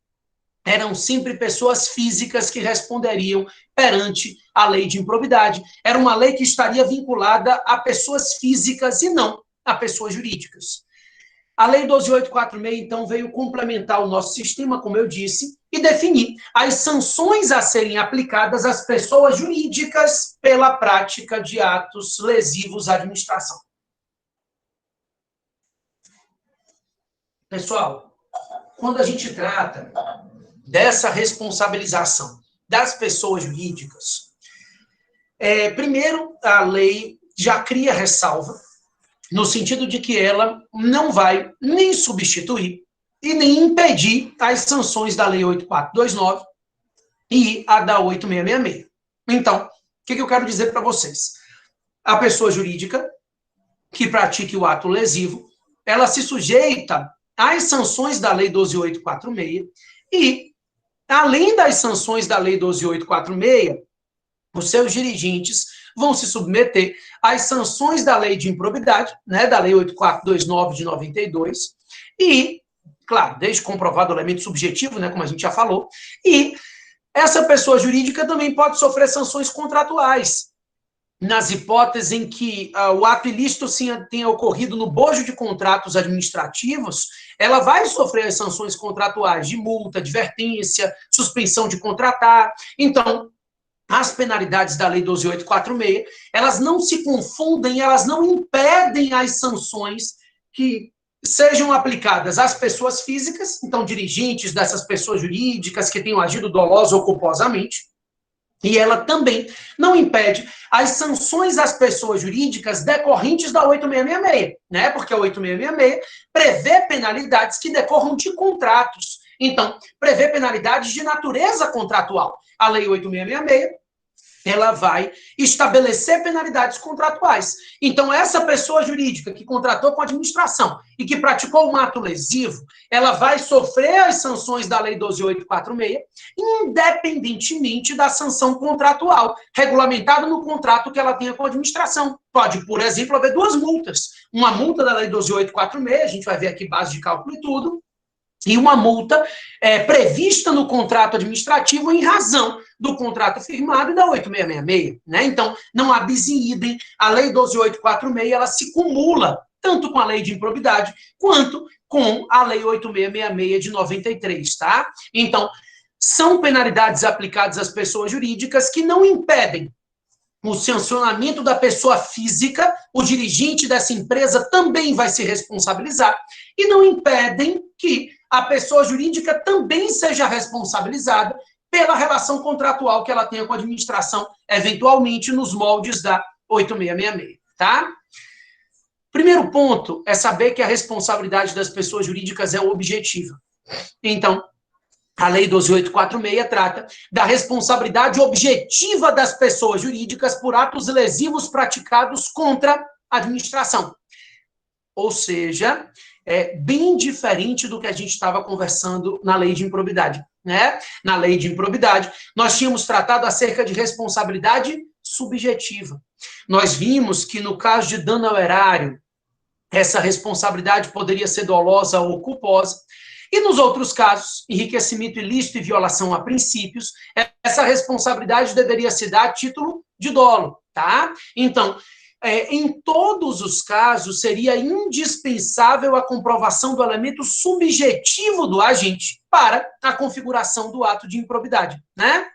eram sempre pessoas físicas que responderiam perante a lei de improbidade. Era uma lei que estaria vinculada a pessoas físicas e não a pessoas jurídicas. A Lei 12.846, então, veio complementar o nosso sistema, como eu disse, e definir as sanções a serem aplicadas às pessoas jurídicas pela prática de atos lesivos à administração. Pessoal, quando a gente trata dessa responsabilização das pessoas jurídicas, primeiro, a lei já cria ressalva, no sentido de que ela não vai nem substituir e nem impedir as sanções da Lei 8429 e a da 8666. Então, o que eu quero dizer para vocês? A pessoa jurídica que pratique o ato lesivo, ela se sujeita às sanções da Lei 12.846 e, além das sanções da Lei 12.846, os seus dirigentes vão se submeter às sanções da lei de improbidade, né, da lei 8429 de 92, e, claro, desde comprovado o elemento subjetivo, né, como a gente já falou, e essa pessoa jurídica também pode sofrer sanções contratuais, nas hipóteses em que o ato ilícito tenha ocorrido no bojo de contratos administrativos, ela vai sofrer as sanções contratuais de multa, advertência, suspensão de contratar. Então, as penalidades da Lei 12.846, elas não se confundem, elas não impedem as sanções que sejam aplicadas às pessoas físicas, então dirigentes dessas pessoas jurídicas que tenham agido dolosa ou culposamente, e ela também não impede as sanções às pessoas jurídicas decorrentes da 8666, né? Porque a 8666 prevê penalidades que decorram de contratos. Então, prevê penalidades de natureza contratual. A Lei 8666, ela vai estabelecer penalidades contratuais. Então, essa pessoa jurídica que contratou com a administração e que praticou um ato lesivo, ela vai sofrer as sanções da Lei 12.846, independentemente da sanção contratual, regulamentada no contrato que ela tenha com a administração. Pode, por exemplo, haver duas multas. Uma multa da Lei 12.846, a gente vai ver aqui base de cálculo e tudo, e uma multa prevista no contrato administrativo em razão do contrato firmado e da 8666, né? Então, não há bis in idem. A Lei 12.846, ela se cumula tanto com a lei de improbidade, quanto com a lei 8666 de 93, tá? Então, são penalidades aplicadas às pessoas jurídicas que não impedem o sancionamento da pessoa física, o dirigente dessa empresa também vai se responsabilizar, e não impedem que a pessoa jurídica também seja responsabilizada pela relação contratual que ela tenha com a administração, eventualmente nos moldes da 8666, tá? Primeiro ponto é saber que a responsabilidade das pessoas jurídicas é objetiva. Então, a Lei 12.846 trata da responsabilidade objetiva das pessoas jurídicas por atos lesivos praticados contra a administração. Ou seja, é bem diferente do que a gente estava conversando na Lei de Improbidade, né? Na Lei de Improbidade, nós tínhamos tratado acerca de responsabilidade subjetiva. Nós vimos que no caso de dano ao erário, essa responsabilidade poderia ser dolosa ou culposa. E nos outros casos, enriquecimento ilícito e violação a princípios, essa responsabilidade deveria se dar a título de dolo, tá? Então, em todos os casos, seria indispensável a comprovação do elemento subjetivo do agente para a configuração do ato de improbidade, né?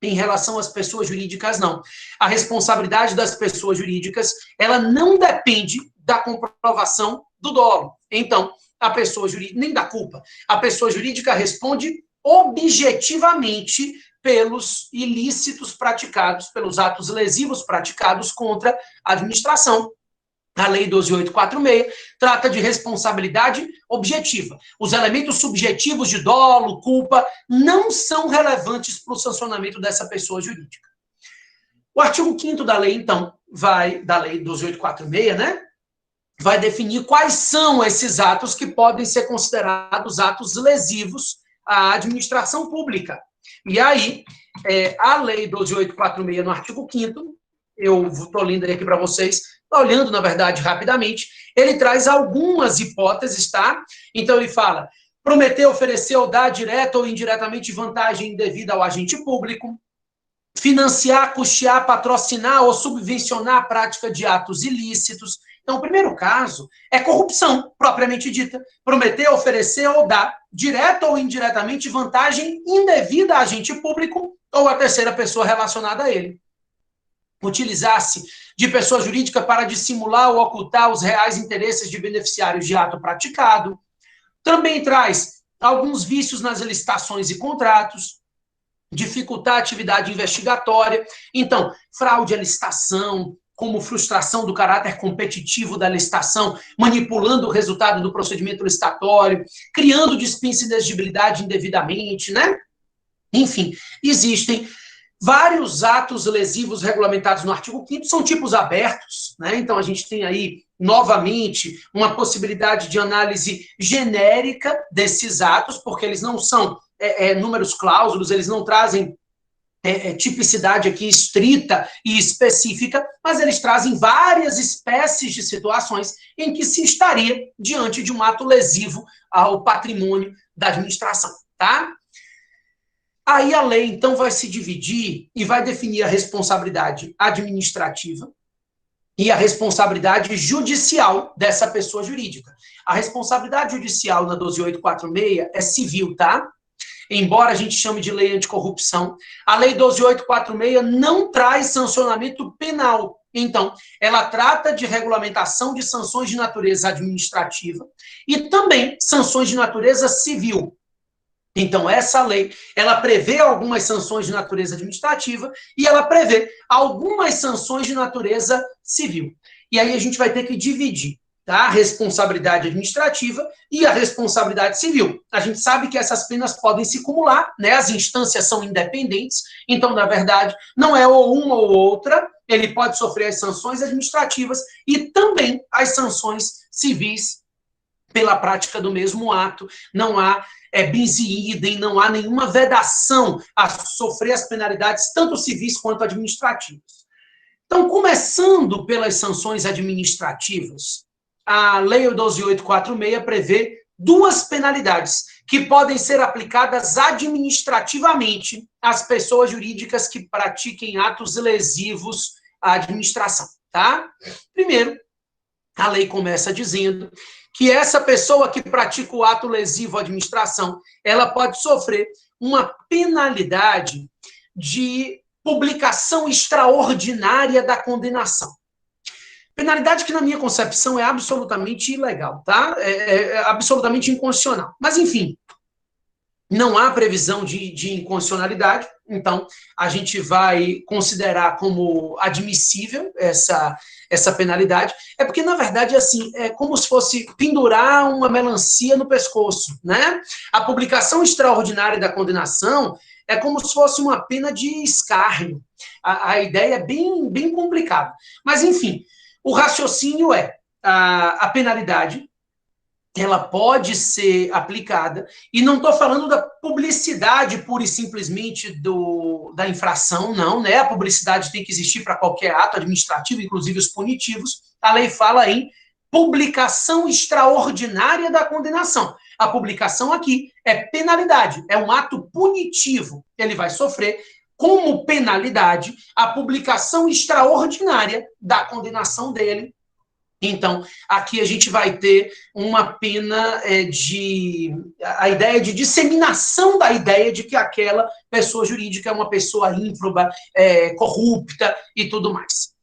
Em relação às pessoas jurídicas, não. A responsabilidade das pessoas jurídicas, ela não depende da comprovação do dolo. Então, a pessoa jurídica, nem da culpa, a pessoa jurídica responde objetivamente pelos ilícitos praticados, pelos atos lesivos praticados contra a administração. A Lei 12.846 trata de responsabilidade objetiva. Os elementos subjetivos de dolo, culpa, não são relevantes para o sancionamento dessa pessoa jurídica. O artigo 5º da lei, então, da Lei 12.846, né? Vai definir quais são esses atos que podem ser considerados atos lesivos à administração pública. E aí, a Lei 12.846, no artigo 5º, eu estou lendo aqui para vocês, olhando, na verdade, rapidamente, ele traz algumas hipóteses, tá? Então, ele fala, prometer, oferecer ou dar direta ou indiretamente vantagem indevida ao agente público, financiar, custear, patrocinar ou subvencionar a prática de atos ilícitos. Então, o primeiro caso é corrupção, propriamente dita. Prometer, oferecer ou dar, direta ou indiretamente, vantagem indevida a agente público ou a terceira pessoa relacionada a ele. Utilizar-se de pessoa jurídica para dissimular ou ocultar os reais interesses de beneficiários de ato praticado. Também traz alguns vícios nas licitações e contratos, dificultar a atividade investigatória. Então, fraude à licitação, como frustração do caráter competitivo da licitação, manipulando o resultado do procedimento licitatório, criando dispensa e inexigibilidade indevidamente, né? Enfim, existem vários atos lesivos regulamentados no artigo 5º, são tipos abertos, né? Então, a gente tem aí, novamente, uma possibilidade de análise genérica desses atos, porque eles não são números cláusulos, eles não trazem tipicidade aqui estrita e específica, mas eles trazem várias espécies de situações em que se estaria diante de um ato lesivo ao patrimônio da administração, tá? Aí a lei, então, vai se dividir e vai definir a responsabilidade administrativa e a responsabilidade judicial dessa pessoa jurídica. A responsabilidade judicial na 12.846 é civil, tá? Embora a gente chame de lei anticorrupção, a lei 12.846 não traz sancionamento penal. Então, ela trata de regulamentação de sanções de natureza administrativa e também sanções de natureza civil. Então, essa lei, ela prevê algumas sanções de natureza administrativa e ela prevê algumas sanções de natureza civil. E aí a gente vai ter que dividir, tá? A responsabilidade administrativa e a responsabilidade civil. A gente sabe que essas penas podem se acumular, né? As instâncias são independentes, então, na verdade, não é ou uma ou outra, ele pode sofrer as sanções administrativas e também as sanções civis pela prática do mesmo ato. Não há bis in idem, não há nenhuma vedação a sofrer as penalidades, tanto civis quanto administrativas. Então, começando pelas sanções administrativas, a Lei 12.846 prevê duas penalidades que podem ser aplicadas administrativamente às pessoas jurídicas que pratiquem atos lesivos à administração, tá? Primeiro, A lei começa dizendo que essa pessoa que pratica o ato lesivo à administração, ela pode sofrer uma penalidade de publicação extraordinária da condenação. Penalidade que, na minha concepção, é absolutamente ilegal, tá? É absolutamente inconstitucional. Mas, enfim, não há previsão de inconstitucionalidade, então a gente vai considerar como admissível essa penalidade. É porque, na verdade, assim, é como se fosse pendurar uma melancia no pescoço, né? A publicação extraordinária da condenação é como se fosse uma pena de escárnio. A ideia é bem complicada. Mas, enfim, o raciocínio é a penalidade ela pode ser aplicada, e não estou falando da publicidade pura e simplesmente da infração, não, né? A publicidade tem que existir para qualquer ato administrativo, inclusive os punitivos. A lei fala em publicação extraordinária da condenação. A publicação aqui é penalidade, é um ato punitivo. Ele vai sofrer como penalidade a publicação extraordinária da condenação dele. Então, aqui a gente vai ter uma pena a ideia de disseminação da ideia de que aquela pessoa jurídica é uma pessoa ímproba, corrupta e tudo mais.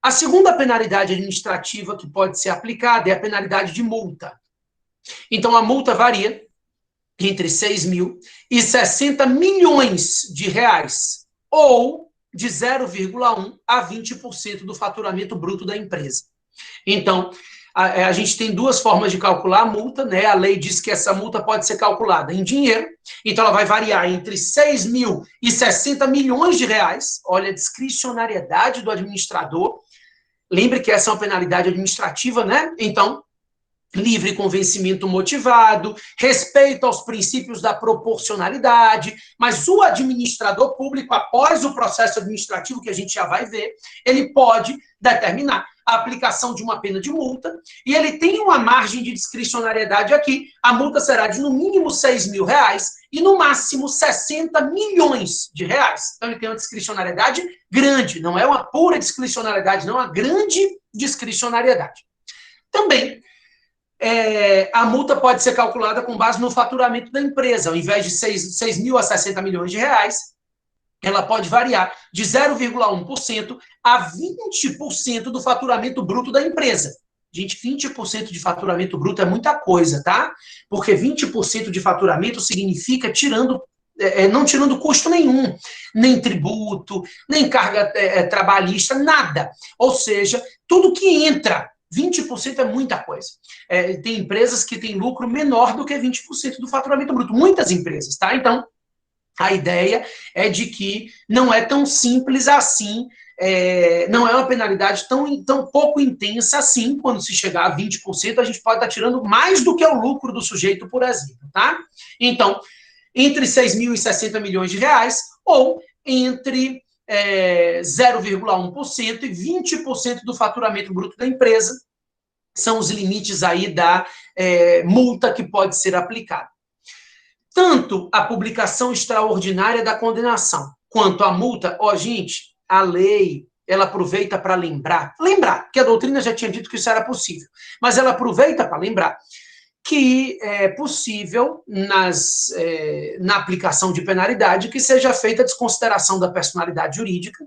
A segunda penalidade administrativa que pode ser aplicada é a penalidade de multa. Então, a multa varia entre 6 mil e 60 milhões de reais, ou de 0,1 a 20% do faturamento bruto da empresa. Então, a gente tem duas formas de calcular a multa, né? A lei diz que essa multa pode ser calculada em dinheiro, então ela vai variar entre 6 mil e 60 milhões de reais. Olha a discricionariedade do administrador. Lembre que essa é uma penalidade administrativa, né? Então, livre convencimento motivado, respeito aos princípios da proporcionalidade, mas o administrador público, após o processo administrativo, que a gente já vai ver, ele pode determinar a aplicação de uma pena de multa, e ele tem uma margem de discricionariedade aqui. A multa será de no mínimo 6 mil reais e no máximo 60 milhões de reais. Então ele tem uma discricionariedade grande, não é uma pura discricionariedade, não é uma grande discricionariedade. Também a multa pode ser calculada com base no faturamento da empresa. Ao invés de 6 mil a 60 milhões de reais, ela pode variar de 0,1% a 20% do faturamento bruto da empresa. Gente, 20% de faturamento bruto é muita coisa, tá? Porque 20% de faturamento significa não tirando custo nenhum, nem tributo, nem carga trabalhista, nada. Ou seja, tudo que entra, 20% é muita coisa. Tem empresas que têm lucro menor do que 20% do faturamento bruto. Muitas empresas, tá? Então, a ideia é de que não é tão simples assim, não é uma penalidade tão pouco intensa assim. Quando se chegar a 20%, a gente pode estar tirando mais do que o lucro do sujeito, por exemplo, tá? Então, entre 6 mil e 60 milhões de reais, ou entre 0,1% e 20% do faturamento bruto da empresa, são os limites aí da multa que pode ser aplicada. Tanto a publicação extraordinária da condenação, quanto a multa, gente, a lei, ela aproveita para lembrar, que a doutrina já tinha dito que isso era possível, mas ela aproveita para lembrar que é possível, na aplicação de penalidade, que seja feita a desconsideração da personalidade jurídica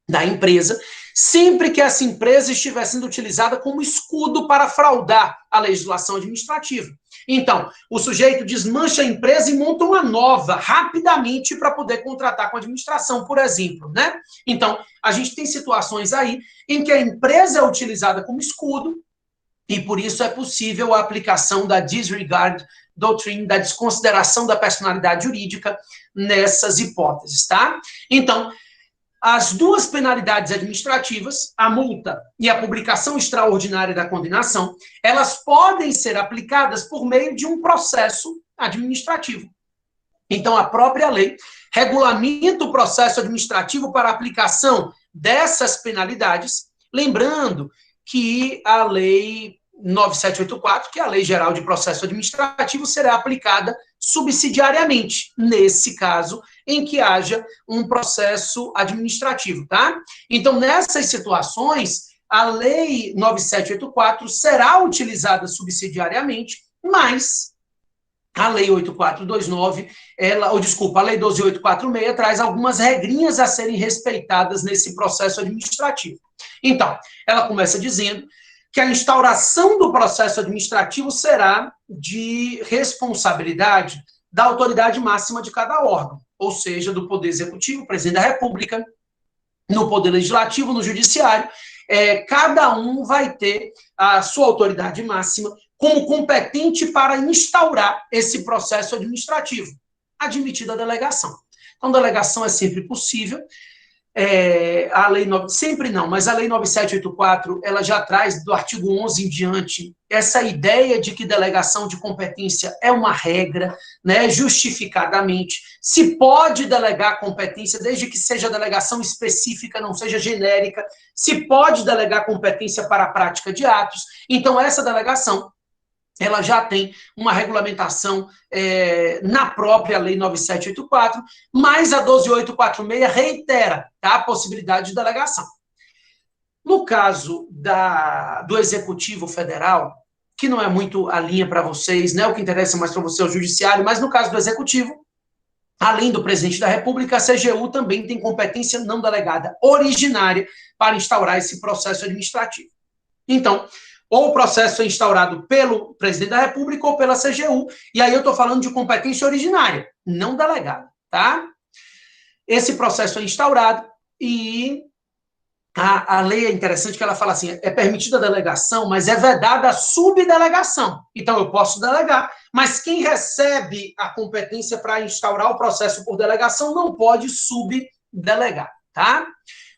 da empresa, sempre que essa empresa estiver sendo utilizada como escudo para fraudar a legislação administrativa. Então, o sujeito desmancha a empresa e monta uma nova rapidamente para poder contratar com a administração, por exemplo, né? Então, a gente tem situações aí em que a empresa é utilizada como escudo e por isso é possível a aplicação da disregard doctrine, da desconsideração da personalidade jurídica nessas hipóteses, tá? Então, as duas penalidades administrativas, a multa e a publicação extraordinária da condenação, elas podem ser aplicadas por meio de um processo administrativo. Então, a própria lei regulamenta o processo administrativo para a aplicação dessas penalidades, lembrando que a lei 9784, que é a Lei Geral de Processo Administrativo, será aplicada subsidiariamente, nesse caso, em que haja um processo administrativo, tá? Então, nessas situações, a Lei 9784 será utilizada subsidiariamente, mas a Lei 8429, a Lei 12846 traz algumas regrinhas a serem respeitadas nesse processo administrativo. Então, ela começa dizendo que a instauração do processo administrativo será de responsabilidade da autoridade máxima de cada órgão, ou seja, do Poder Executivo, Presidente da República, no Poder Legislativo, no Judiciário, cada um vai ter a sua autoridade máxima como competente para instaurar esse processo administrativo, admitida a delegação. Então, delegação é sempre possível, a lei, sempre não, mas a lei 9784, ela já traz do artigo 11 em diante essa ideia de que delegação de competência é uma regra, né, justificadamente, se pode delegar competência, desde que seja delegação específica, não seja genérica, se pode delegar competência para a prática de atos, então essa delegação ela já tem uma regulamentação na própria Lei 9784, mas a 12846 reitera, tá, a possibilidade de delegação. No caso do Executivo Federal, que não é muito a linha para vocês, né, o que interessa mais para você é o Judiciário, mas no caso do Executivo, além do Presidente da República, a CGU também tem competência não delegada originária para instaurar esse processo administrativo. Então, ou o processo é instaurado pelo Presidente da República ou pela CGU, e aí eu estou falando de competência originária, não delegada, tá? Esse processo é instaurado e a lei é interessante que ela fala assim, é permitida a delegação, mas é vedada a subdelegação. Então, eu posso delegar, mas quem recebe a competência para instaurar o processo por delegação não pode subdelegar, tá?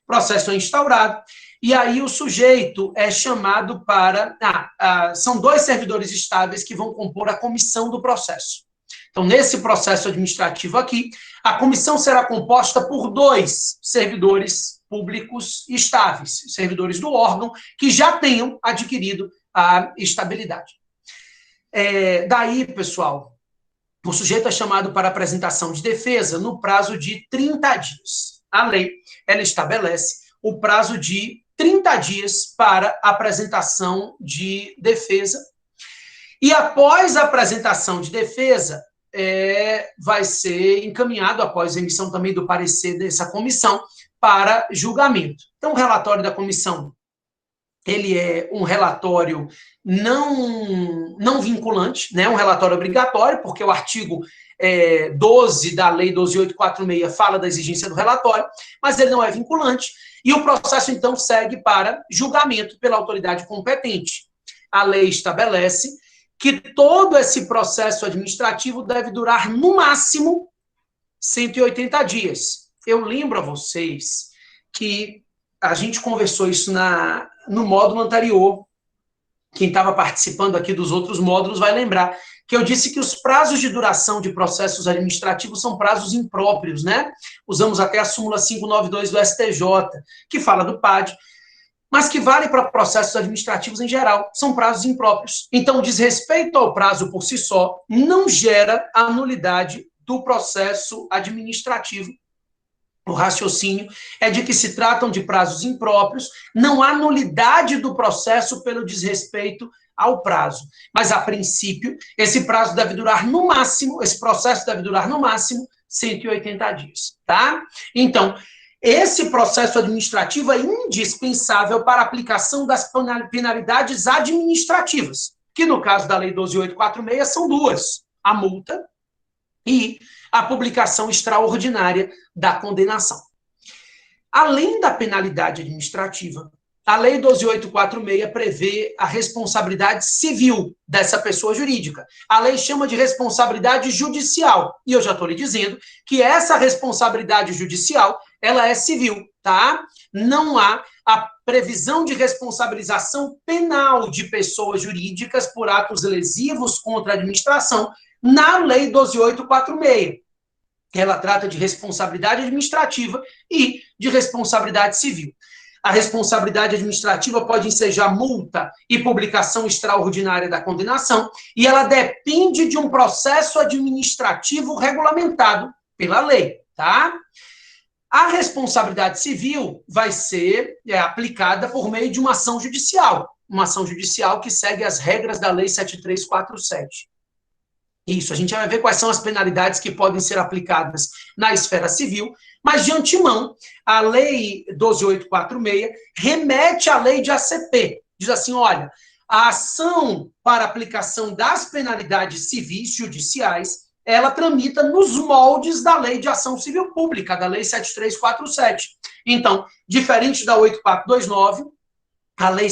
O processo é instaurado, e aí o sujeito é chamado para... são 2 servidores estáveis que vão compor a comissão do processo. Então, nesse processo administrativo aqui, a comissão será composta por 2 servidores públicos estáveis, servidores do órgão, que já tenham adquirido a estabilidade. Daí, pessoal, o sujeito é chamado para apresentação de defesa no prazo de 30 dias. A lei, ela estabelece o prazo de 30 dias para apresentação de defesa. E após a apresentação de defesa, vai ser encaminhado, após a emissão também do parecer dessa comissão, para julgamento. Então, o relatório da comissão, ele é um relatório não vinculante, né? Um relatório obrigatório, porque o artigo 12 da Lei 12846 fala da exigência do relatório, mas ele não é vinculante, e o processo, então, segue para julgamento pela autoridade competente. A lei estabelece que todo esse processo administrativo deve durar, no máximo, 180 dias. Eu lembro a vocês que a gente conversou isso no módulo anterior. Quem estava participando aqui dos outros módulos vai lembrar que eu disse que os prazos de duração de processos administrativos são prazos impróprios, né? Usamos até a súmula 592 do STJ, que fala do PAD, mas que vale para processos administrativos em geral, são prazos impróprios. Então, o desrespeito ao prazo por si só não gera a nulidade do processo administrativo. O raciocínio é de que se tratam de prazos impróprios, não há nulidade do processo pelo desrespeito ao prazo. Mas, a princípio, esse prazo deve durar no máximo, esse processo deve durar no máximo 180 dias, tá? Então, esse processo administrativo é indispensável para a aplicação das penalidades administrativas, que no caso da Lei 12846 são 2, a multa e a publicação extraordinária da condenação. Além da penalidade administrativa, a Lei 12846 prevê a responsabilidade civil dessa pessoa jurídica. A lei chama de responsabilidade judicial. E eu já estou lhe dizendo que essa responsabilidade judicial, ela é civil, tá? Não há a previsão de responsabilização penal de pessoas jurídicas por atos lesivos contra a administração na Lei 12846. Ela trata de responsabilidade administrativa e de responsabilidade civil. A responsabilidade administrativa pode ensejar multa e publicação extraordinária da condenação, e ela depende de um processo administrativo regulamentado pela lei, tá? A responsabilidade civil vai ser aplicada por meio de uma ação judicial que segue as regras da Lei 7347. Isso, a gente vai ver quais são as penalidades que podem ser aplicadas na esfera civil, mas, de antemão, a Lei 12.846 remete à Lei de ACP. Diz assim, olha, a ação para aplicação das penalidades civis judiciais, ela tramita nos moldes da Lei de Ação Civil Pública, da Lei 7347. Então, diferente da 8429, a lei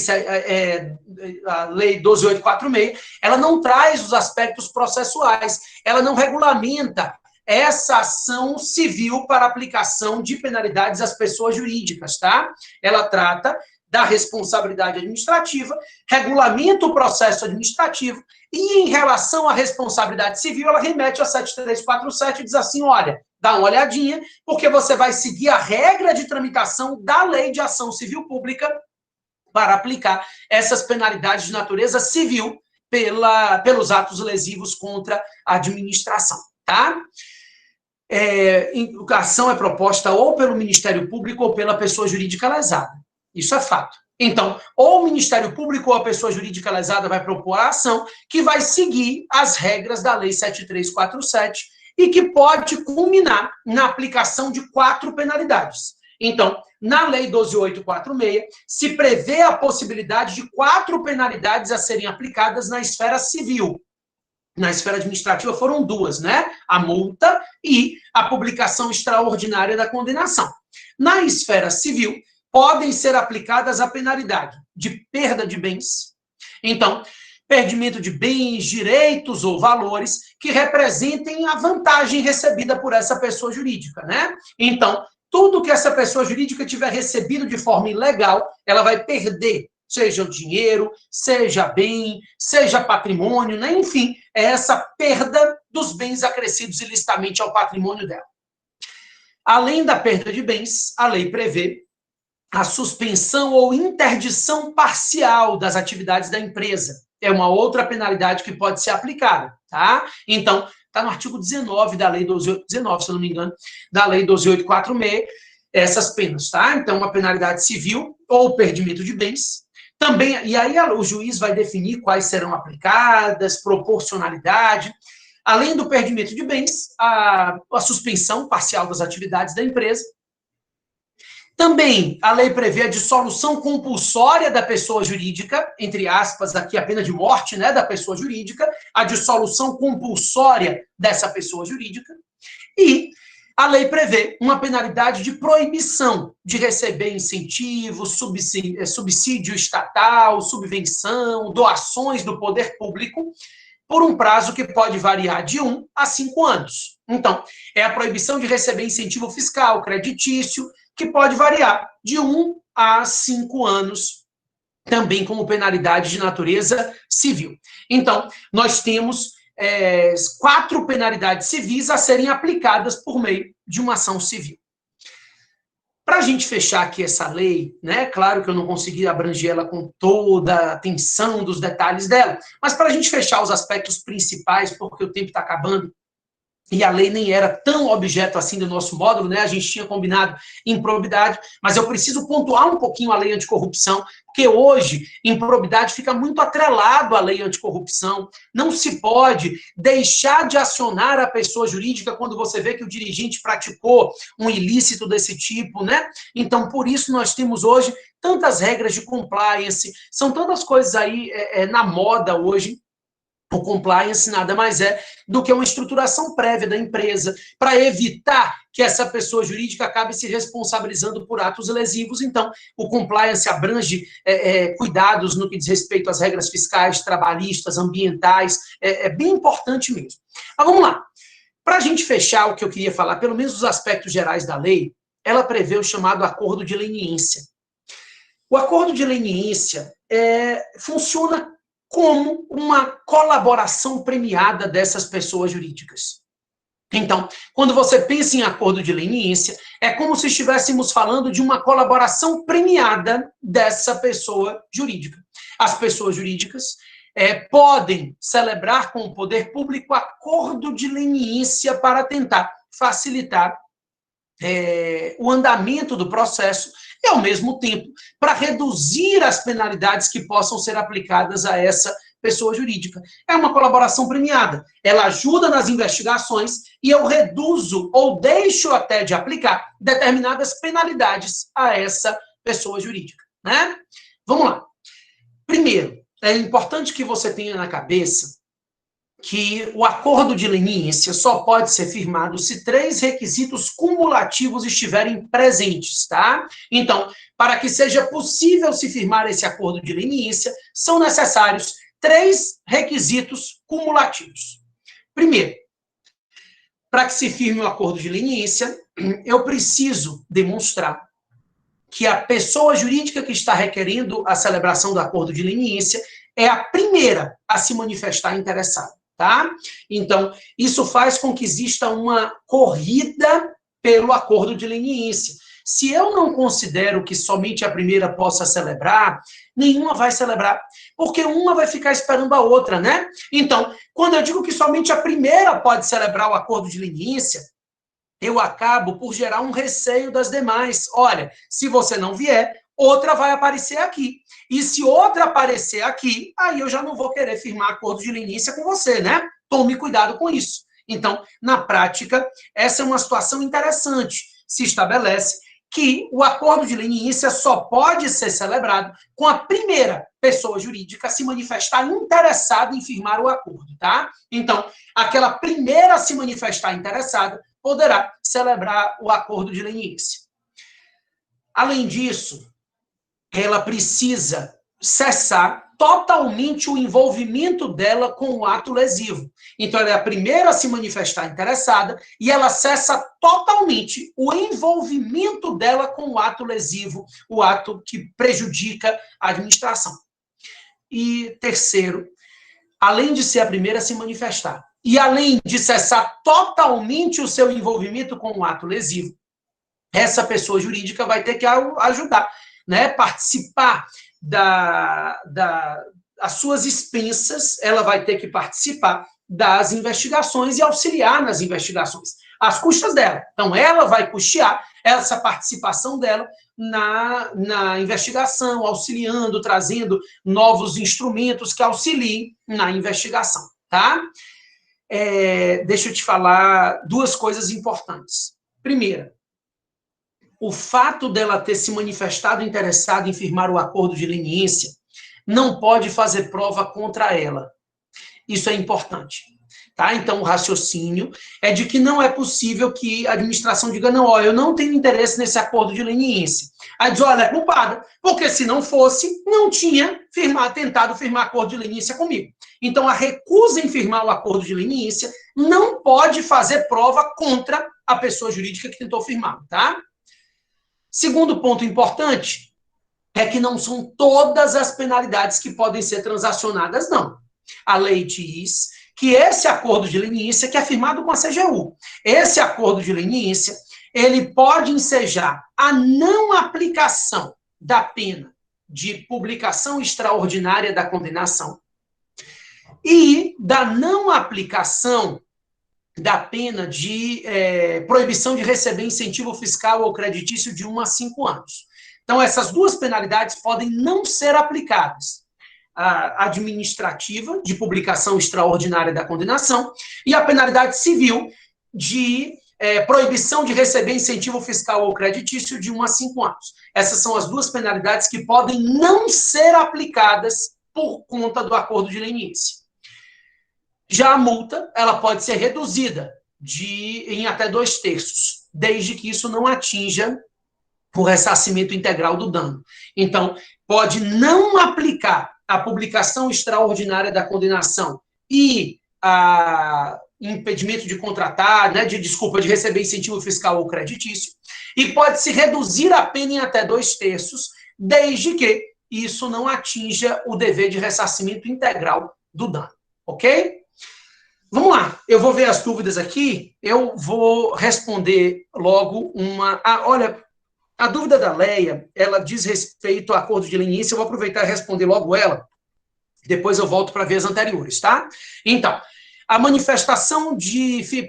12.846, ela não traz os aspectos processuais, ela não regulamenta essa ação civil para aplicação de penalidades às pessoas jurídicas, tá? Ela trata da responsabilidade administrativa, regulamenta o processo administrativo, e em relação à responsabilidade civil, ela remete a 7347 e diz assim, olha, dá uma olhadinha, porque você vai seguir a regra de tramitação da Lei de Ação Civil Pública para aplicar essas penalidades de natureza civil pelos atos lesivos contra a administração, tá? A ação é proposta ou pelo Ministério Público ou pela pessoa jurídica lesada. Isso é fato. Então, ou o Ministério Público ou a pessoa jurídica lesada vai propor a ação que vai seguir as regras da Lei 7347 e que pode culminar na aplicação de 4 penalidades. Então, na Lei 12.846, se prevê a possibilidade de 4 penalidades a serem aplicadas na esfera civil. Na esfera administrativa foram 2, né? A multa e a publicação extraordinária da condenação. Na esfera civil, podem ser aplicadas a penalidade de perda de bens. Então, perdimento de bens, direitos ou valores que representem a vantagem recebida por essa pessoa jurídica, né? Então, tudo que essa pessoa jurídica tiver recebido de forma ilegal, ela vai perder, seja o dinheiro, seja bem, seja patrimônio, né? Enfim, é essa perda dos bens acrescidos ilicitamente ao patrimônio dela. Além da perda de bens, a lei prevê a suspensão ou interdição parcial das atividades da empresa. É uma outra penalidade que pode ser aplicada, tá? Então, está no artigo 19 da Lei 12.819, se eu não me engano, da Lei 12.846, essas penas, tá? Então, uma penalidade civil ou perdimento de bens. Também, e aí o juiz vai definir quais serão aplicadas, proporcionalidade. Além do perdimento de bens, a suspensão parcial das atividades da empresa. Também a lei prevê a dissolução compulsória da pessoa jurídica, entre aspas, aqui a pena de morte, né, da pessoa jurídica, a dissolução compulsória dessa pessoa jurídica. E a lei prevê uma penalidade de proibição de receber incentivo, subsídio estatal, subvenção, doações do poder público, por um prazo que pode variar de 1 a 5 anos. Então, é a proibição de receber incentivo fiscal, creditício, que pode variar de 1 a 5 anos, também como penalidade de natureza civil. Então, nós temos 4 penalidades civis a serem aplicadas por meio de uma ação civil. Para a gente fechar aqui essa lei, né? Claro que eu não consegui abranger ela com toda a atenção dos detalhes dela, mas para a gente fechar os aspectos principais, porque o tempo está acabando, e a lei nem era tão objeto assim do nosso módulo, né? A gente tinha combinado improbidade, mas eu preciso pontuar um pouquinho a lei anticorrupção, porque hoje improbidade fica muito atrelado à lei anticorrupção. Não se pode deixar de acionar a pessoa jurídica quando você vê que o dirigente praticou um ilícito desse tipo, né? Então, por isso nós temos hoje tantas regras de compliance, são tantas coisas aí na moda hoje. O compliance nada mais é do que uma estruturação prévia da empresa para evitar que essa pessoa jurídica acabe se responsabilizando por atos lesivos. Então, o compliance abrange cuidados no que diz respeito às regras fiscais, trabalhistas, ambientais, é bem importante mesmo. Mas vamos lá. Para a gente fechar o que eu queria falar, pelo menos os aspectos gerais da lei, ela prevê o chamado acordo de leniência. O acordo de leniência funciona como uma colaboração premiada dessas pessoas jurídicas. Então, quando você pensa em acordo de leniência, é como se estivéssemos falando de uma colaboração premiada dessa pessoa jurídica. As pessoas jurídicas podem celebrar com o poder público acordo de leniência para tentar facilitar o andamento do processo e, ao mesmo tempo, para reduzir as penalidades que possam ser aplicadas a essa pessoa jurídica. É uma colaboração premiada. Ela ajuda nas investigações e eu reduzo ou deixo até de aplicar determinadas penalidades a essa pessoa jurídica, né? Vamos lá. Primeiro, é importante que você tenha na cabeça que o acordo de leniência só pode ser firmado se 3 requisitos cumulativos estiverem presentes, tá? Então, para que seja possível se firmar esse acordo de leniência, são necessários 3 requisitos cumulativos. Primeiro, para que se firme o acordo de leniência, eu preciso demonstrar que a pessoa jurídica que está requerendo a celebração do acordo de leniência é a primeira a se manifestar interessada. Tá? Então, isso faz com que exista uma corrida pelo acordo de leniência. Se eu não considero que somente a primeira possa celebrar, nenhuma vai celebrar, porque uma vai ficar esperando a outra, né? Então, quando eu digo que somente a primeira pode celebrar o acordo de leniência, eu acabo por gerar um receio das demais. Olha, se você não vier, outra vai aparecer aqui. E se outra aparecer aqui, aí eu já não vou querer firmar acordo de leniência com você, né? Tome cuidado com isso. Então, na prática, essa é uma situação interessante. Se estabelece que o acordo de leniência só pode ser celebrado com a primeira pessoa jurídica a se manifestar interessada em firmar o acordo, tá? Então, aquela primeira a se manifestar interessada poderá celebrar o acordo de leniência. Além disso, ela precisa cessar totalmente o envolvimento dela com o ato lesivo. Então, ela é a primeira a se manifestar interessada e ela cessa totalmente o envolvimento dela com o ato lesivo, o ato que prejudica a administração. E terceiro, além de ser a primeira a se manifestar e além de cessar totalmente o seu envolvimento com o ato lesivo, essa pessoa jurídica vai ter que ajudar, né, participar as suas expensas, ela vai ter que participar das investigações e auxiliar nas investigações, às custas dela. Então, ela vai custear essa participação dela na investigação, auxiliando, trazendo novos instrumentos que auxiliem na investigação, tá? Deixa eu te falar 2 coisas importantes. Primeira, o fato dela ter se manifestado interessada em firmar o acordo de leniência não pode fazer prova contra ela. Isso é importante. Tá? Então, o raciocínio é de que não é possível que a administração diga, não, ó, eu não tenho interesse nesse acordo de leniência. Aí diz, olha, é culpada, porque se não fosse, não tinha tentado firmar acordo de leniência comigo. Então, a recusa em firmar o acordo de leniência não pode fazer prova contra a pessoa jurídica que tentou firmar, tá? Segundo ponto importante é que não são todas as penalidades que podem ser transacionadas, não. A lei diz que esse acordo de leniência, que é firmado com a CGU, esse acordo de leniência, ele pode ensejar a não aplicação da pena de publicação extraordinária da condenação e da não aplicação da pena de proibição de receber incentivo fiscal ou creditício de 1 a 5 anos. Então, essas 2 penalidades podem não ser aplicadas. A administrativa, de publicação extraordinária da condenação, e a penalidade civil de proibição de receber incentivo fiscal ou creditício de 1 a 5 anos. Essas são as 2 penalidades que podem não ser aplicadas por conta do acordo de leniência. Já a multa, ela pode ser reduzida em até 2/3, desde que isso não atinja o ressarcimento integral do dano. Então, pode não aplicar a publicação extraordinária da condenação e a impedimento de contratar, né, de receber incentivo fiscal ou creditício, e pode se reduzir a pena em até 2/3, desde que isso não atinja o dever de ressarcimento integral do dano, ok? Vamos lá, eu vou ver as dúvidas aqui, eu vou responder logo uma... olha, a dúvida da Leia, ela diz respeito ao acordo de leniência, eu vou aproveitar e responder logo ela, depois eu volto para ver as anteriores, tá? Então, a manifestação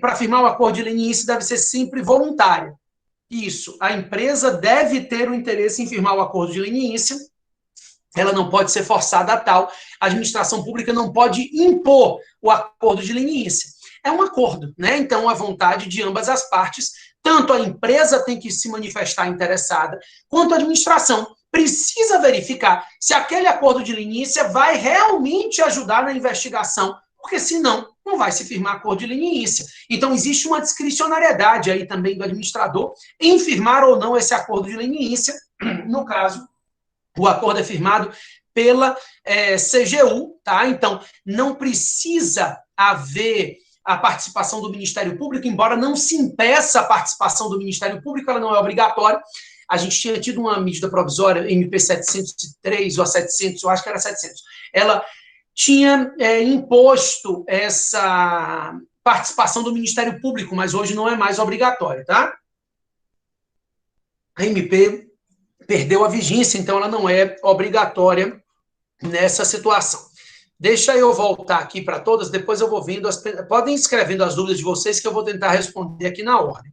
para firmar o acordo de leniência deve ser sempre voluntária. Isso, a empresa deve ter o interesse em firmar o acordo de leniência, ela não pode ser forçada a tal, a administração pública não pode impor o acordo de leniência. É um acordo, né? Então, a vontade de ambas as partes, tanto a empresa tem que se manifestar interessada, quanto a administração precisa verificar se aquele acordo de leniência vai realmente ajudar na investigação, porque senão não vai se firmar acordo de leniência. Então, existe uma discricionariedade aí também do administrador em firmar ou não esse acordo de leniência. No caso, o acordo é firmado pela CGU, tá? Então, não precisa haver a participação do Ministério Público, embora não se impeça a participação do Ministério Público, ela não é obrigatória. A gente tinha tido uma medida provisória, MP 703 ou 700, eu acho que era 700. Ela tinha imposto essa participação do Ministério Público, mas hoje não é mais obrigatória, tá? A MP perdeu a vigência, então ela não é obrigatória nessa situação. Deixa eu voltar aqui para todas, depois eu vou vendo, podem ir escrevendo as dúvidas de vocês que eu vou tentar responder aqui na ordem.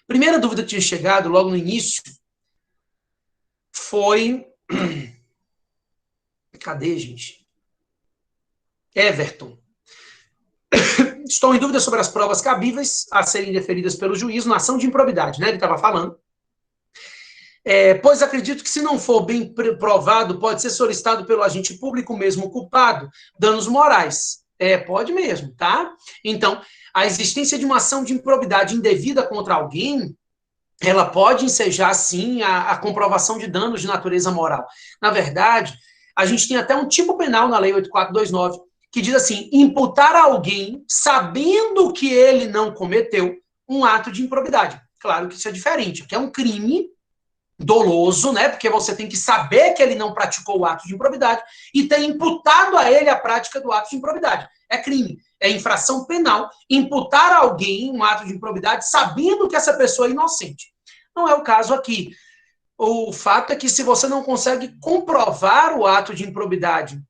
Primeira dúvida que tinha chegado logo no início foi... Cadê, gente? Everton. Estou em dúvida sobre as provas cabíveis a serem deferidas pelo juiz na ação de improbidade, né? Ele estava falando. Pois acredito que, se não for bem provado, pode ser solicitado pelo agente público mesmo culpado, danos morais. Pode mesmo, tá? Então, a existência de uma ação de improbidade indevida contra alguém, ela pode ensejar, sim, a comprovação de danos de natureza moral. Na verdade, a gente tem até um tipo penal na Lei 8429, que diz assim, imputar a alguém, sabendo que ele não cometeu, um ato de improbidade. Claro que isso é diferente, que é um crime doloso, né? Porque você tem que saber que ele não praticou o ato de improbidade e ter imputado a ele a prática do ato de improbidade. É crime, é infração penal imputar a alguém um ato de improbidade sabendo que essa pessoa é inocente. Não é o caso aqui. O fato é que, se você não consegue comprovar o ato de improbidade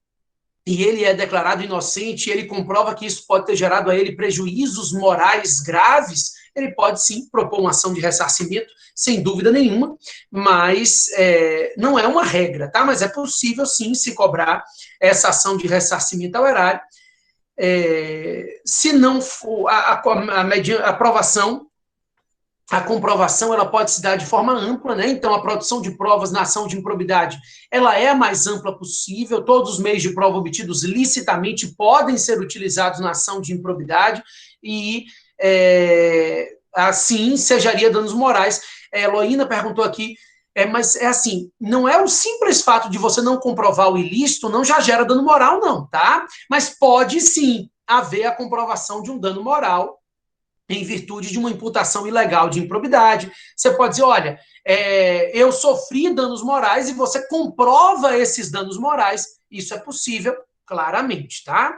e ele é declarado inocente, e ele comprova que isso pode ter gerado a ele prejuízos morais graves, ele pode sim propor uma ação de ressarcimento, sem dúvida nenhuma, mas não é uma regra, tá? Mas é possível sim se cobrar essa ação de ressarcimento ao erário. Se não for a aprovação, a comprovação, ela pode se dar de forma ampla, né? Então, a produção de provas na ação de improbidade, ela é a mais ampla possível. Todos os meios de prova obtidos licitamente podem ser utilizados na ação de improbidade e, assim, sejaria danos morais. Heloína perguntou aqui, mas é assim, não é o simples fato de você não comprovar o ilícito, não já gera dano moral, não, tá? Mas pode, sim, haver a comprovação de um dano moral em virtude de uma imputação ilegal de improbidade. Você pode dizer, olha, eu sofri danos morais e você comprova esses danos morais. Isso é possível, claramente, tá?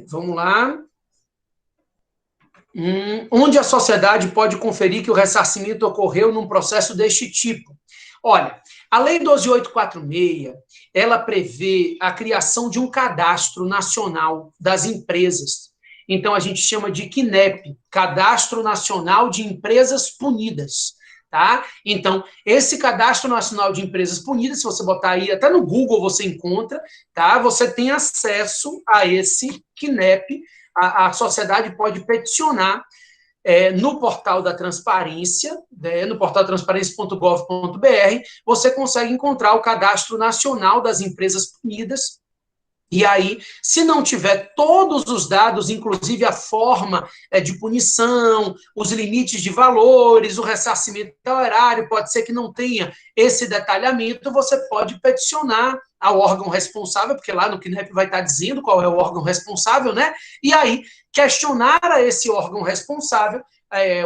Vamos lá. Onde a sociedade pode conferir que o ressarcimento ocorreu num processo deste tipo? Olha, a Lei 12.846, ela prevê a criação de um cadastro nacional das empresas. Então, a gente chama de CNEP, Cadastro Nacional de Empresas Punidas, tá? Então, esse Cadastro Nacional de Empresas Punidas, se você botar aí, até no Google você encontra, tá? Você tem acesso a esse CNEP, a sociedade pode peticionar no portal da transparência, no portal transparência.gov.br, você consegue encontrar o Cadastro Nacional das Empresas Punidas. E aí, se não tiver todos os dados, inclusive a forma de punição, os limites de valores, o ressarcimento ao erário, pode ser que não tenha esse detalhamento, você pode peticionar ao órgão responsável, porque lá no CNEP vai estar dizendo qual é o órgão responsável, né? E aí, questionar a esse órgão responsável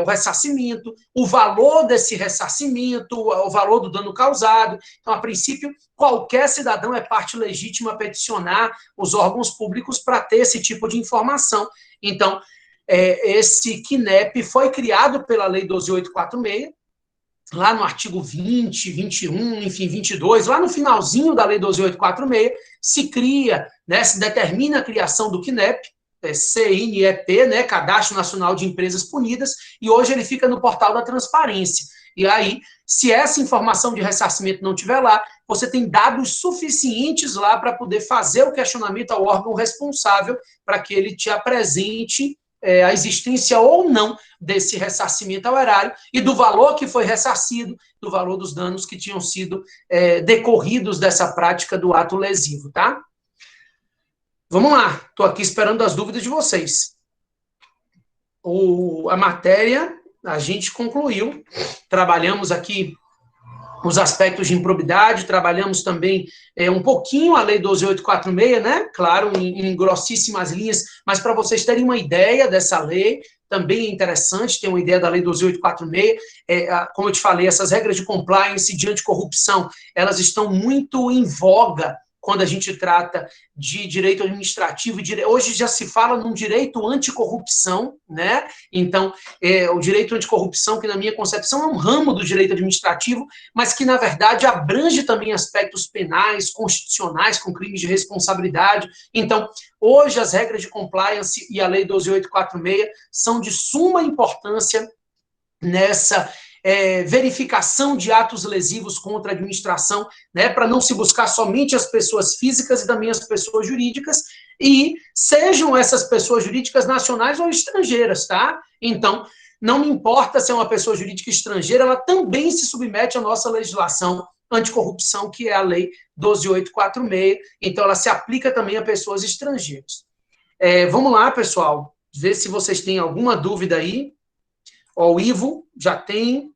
o ressarcimento, o valor desse ressarcimento, o valor do dano causado. Então, a princípio, qualquer cidadão é parte legítima a peticionar os órgãos públicos para ter esse tipo de informação. Então, esse CNEP foi criado pela Lei 12.846, lá no artigo 20, 21, enfim, 22, lá no finalzinho da Lei 12.846, se cria, né, se determina a criação do CNEP, CNEP, né, Cadastro Nacional de Empresas Punidas, e hoje ele fica no portal da transparência. E aí, se essa informação de ressarcimento não estiver lá, você tem dados suficientes lá para poder fazer o questionamento ao órgão responsável para que ele te apresente a existência ou não desse ressarcimento ao erário e do valor que foi ressarcido, do valor dos danos que tinham sido decorridos dessa prática do ato lesivo, tá? Vamos lá, estou aqui esperando as dúvidas de vocês. A matéria a gente concluiu, trabalhamos aqui os aspectos de improbidade, trabalhamos também um pouquinho a Lei 12.846, né? Claro, em grossíssimas linhas, mas para vocês terem uma ideia dessa lei, também é interessante ter uma ideia da Lei 12.846. Como eu te falei, essas regras de compliance de anticorrupção, elas estão muito em voga quando a gente trata de direito administrativo. Hoje já se fala num direito anticorrupção, né? Então, o direito anticorrupção, que na minha concepção é um ramo do direito administrativo, mas que, na verdade, abrange também aspectos penais, constitucionais, com crimes de responsabilidade. Então, hoje as regras de compliance e a Lei 12.846 são de suma importância nessa verificação de atos lesivos contra a administração, né, para não se buscar somente as pessoas físicas e também as pessoas jurídicas, e sejam essas pessoas jurídicas nacionais ou estrangeiras, tá? Então, não me importa se é uma pessoa jurídica estrangeira, ela também se submete à nossa legislação anticorrupção, que é a Lei 12.846, então ela se aplica também a pessoas estrangeiras. Vamos lá, pessoal, ver se vocês têm alguma dúvida aí. O Ivo já tem.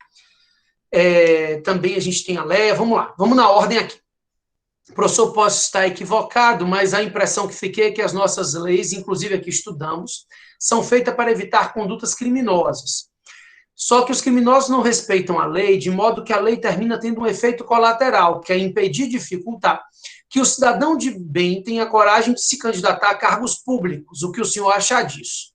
Também a gente tem a Leia. Vamos lá, vamos na ordem aqui. Professor, posso estar equivocado, mas a impressão que fiquei é que as nossas leis, inclusive aqui estudamos, são feitas para evitar condutas criminosas. Só que os criminosos não respeitam a lei, de modo que a lei termina tendo um efeito colateral, que é impedir, dificultar que o cidadão de bem tenha coragem de se candidatar a cargos públicos. O que o senhor acha disso?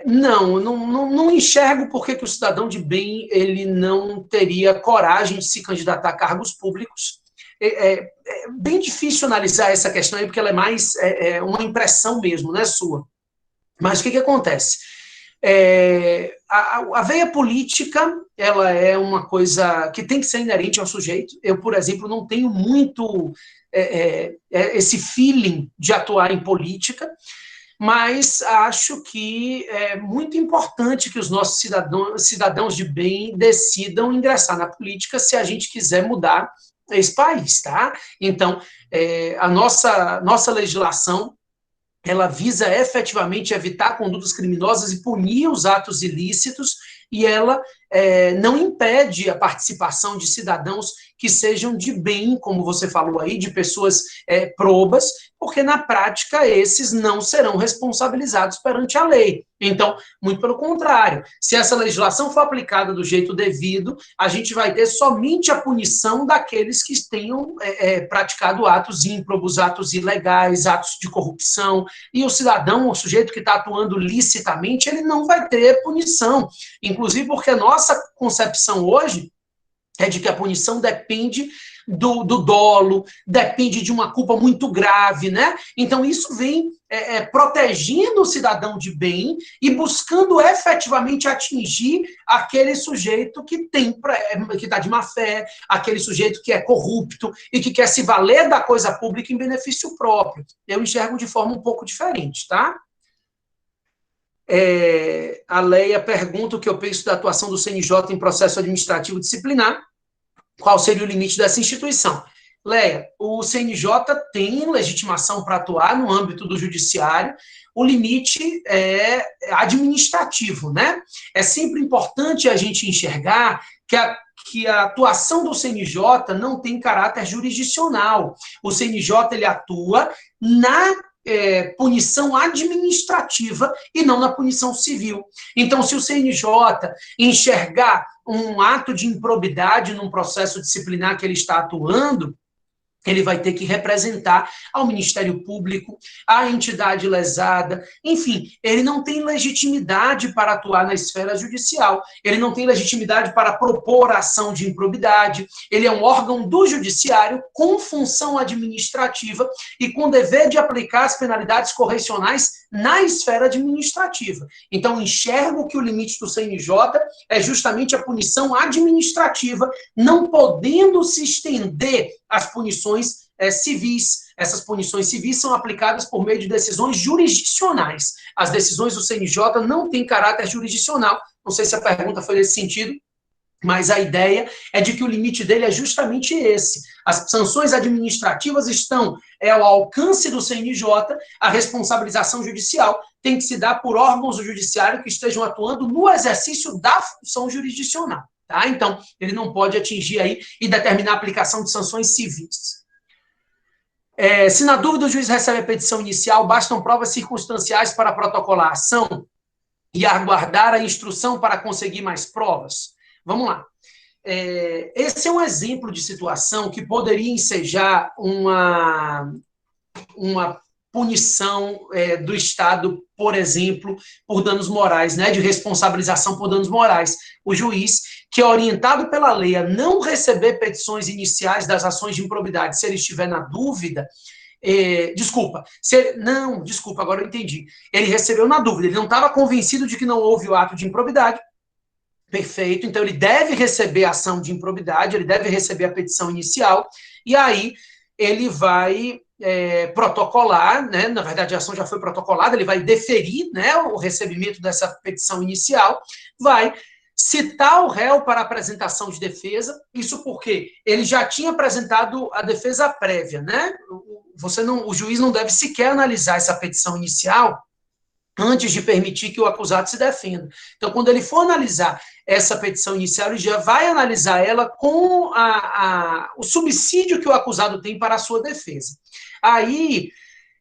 Não enxergo por que o cidadão de bem ele não teria coragem de se candidatar a cargos públicos. É bem difícil analisar essa questão aí, porque ela é mais uma impressão mesmo, né, sua. Mas o que acontece? A veia política, ela é uma coisa que tem que ser inerente ao sujeito. Eu, por exemplo, não tenho muito esse feeling de atuar em política, mas acho que é muito importante que os nossos cidadãos de bem decidam ingressar na política se a gente quiser mudar esse país, tá? Então, a nossa legislação, ela visa efetivamente evitar condutas criminosas e punir os atos ilícitos, e ela não impede a participação de cidadãos que sejam de bem, como você falou aí, de pessoas probas, porque na prática esses não serão responsabilizados perante a lei. Então, muito pelo contrário, se essa legislação for aplicada do jeito devido, a gente vai ter somente a punição daqueles que tenham praticado atos ímprobos, atos ilegais, atos de corrupção, e o cidadão, o sujeito que está atuando licitamente, ele não vai ter punição, inclusive porque a nossa concepção hoje é de que a punição depende do dolo, depende de uma culpa muito grave, né? Então, isso vem protegendo o cidadão de bem e buscando efetivamente atingir aquele sujeito que está de má fé, aquele sujeito que é corrupto e que quer se valer da coisa pública em benefício próprio. Eu enxergo de forma um pouco diferente, tá? A Leia pergunta o que eu penso da atuação do CNJ em processo administrativo disciplinar. Qual seria o limite dessa instituição? Leia, o CNJ tem legitimação para atuar no âmbito do judiciário, o limite é administrativo, né? É sempre importante a gente enxergar que a atuação do CNJ não tem caráter jurisdicional. O CNJ ele atua na punição administrativa e não na punição civil. Então, se o CNJ enxergar um ato de improbidade num processo disciplinar que ele está atuando, ele vai ter que representar ao Ministério Público, à entidade lesada, enfim, ele não tem legitimidade para atuar na esfera judicial, ele não tem legitimidade para propor ação de improbidade, ele é um órgão do judiciário com função administrativa e com dever de aplicar as penalidades correcionais na esfera administrativa. Então, enxergo que o limite do CNJ é justamente a punição administrativa, não podendo se estender às punições civis. Essas punições civis são aplicadas por meio de decisões jurisdicionais. As decisões do CNJ não têm caráter jurisdicional. Não sei se a pergunta foi nesse sentido, mas a ideia é de que o limite dele é justamente esse. As sanções administrativas estão ao alcance do CNJ, a responsabilização judicial tem que se dar por órgãos do judiciário que estejam atuando no exercício da função jurisdicional. Tá? Então, ele não pode atingir aí e determinar a aplicação de sanções civis. Se na dúvida o juiz recebe a petição inicial, bastam provas circunstanciais para protocolar a ação e aguardar a instrução para conseguir mais provas? Vamos lá. Esse é um exemplo de situação que poderia ensejar uma punição do Estado, por exemplo, por danos morais, né, de responsabilização por danos morais. O juiz, que é orientado pela lei a não receber petições iniciais das ações de improbidade, se ele estiver na dúvida, agora eu entendi. Ele recebeu na dúvida, ele não estava convencido de que não houve o ato de improbidade. Perfeito, então ele deve receber a ação de improbidade, ele deve receber a petição inicial, e aí ele vai protocolar, né? Na verdade a ação já foi protocolada, ele vai deferir, né, o recebimento dessa petição inicial, vai citar o réu para apresentação de defesa, isso porque ele já tinha apresentado a defesa prévia, né? O juiz não deve sequer analisar essa petição inicial antes de permitir que o acusado se defenda. Então, quando ele for analisar essa petição inicial, ele já vai analisar ela com o subsídio que o acusado tem para a sua defesa. Aí,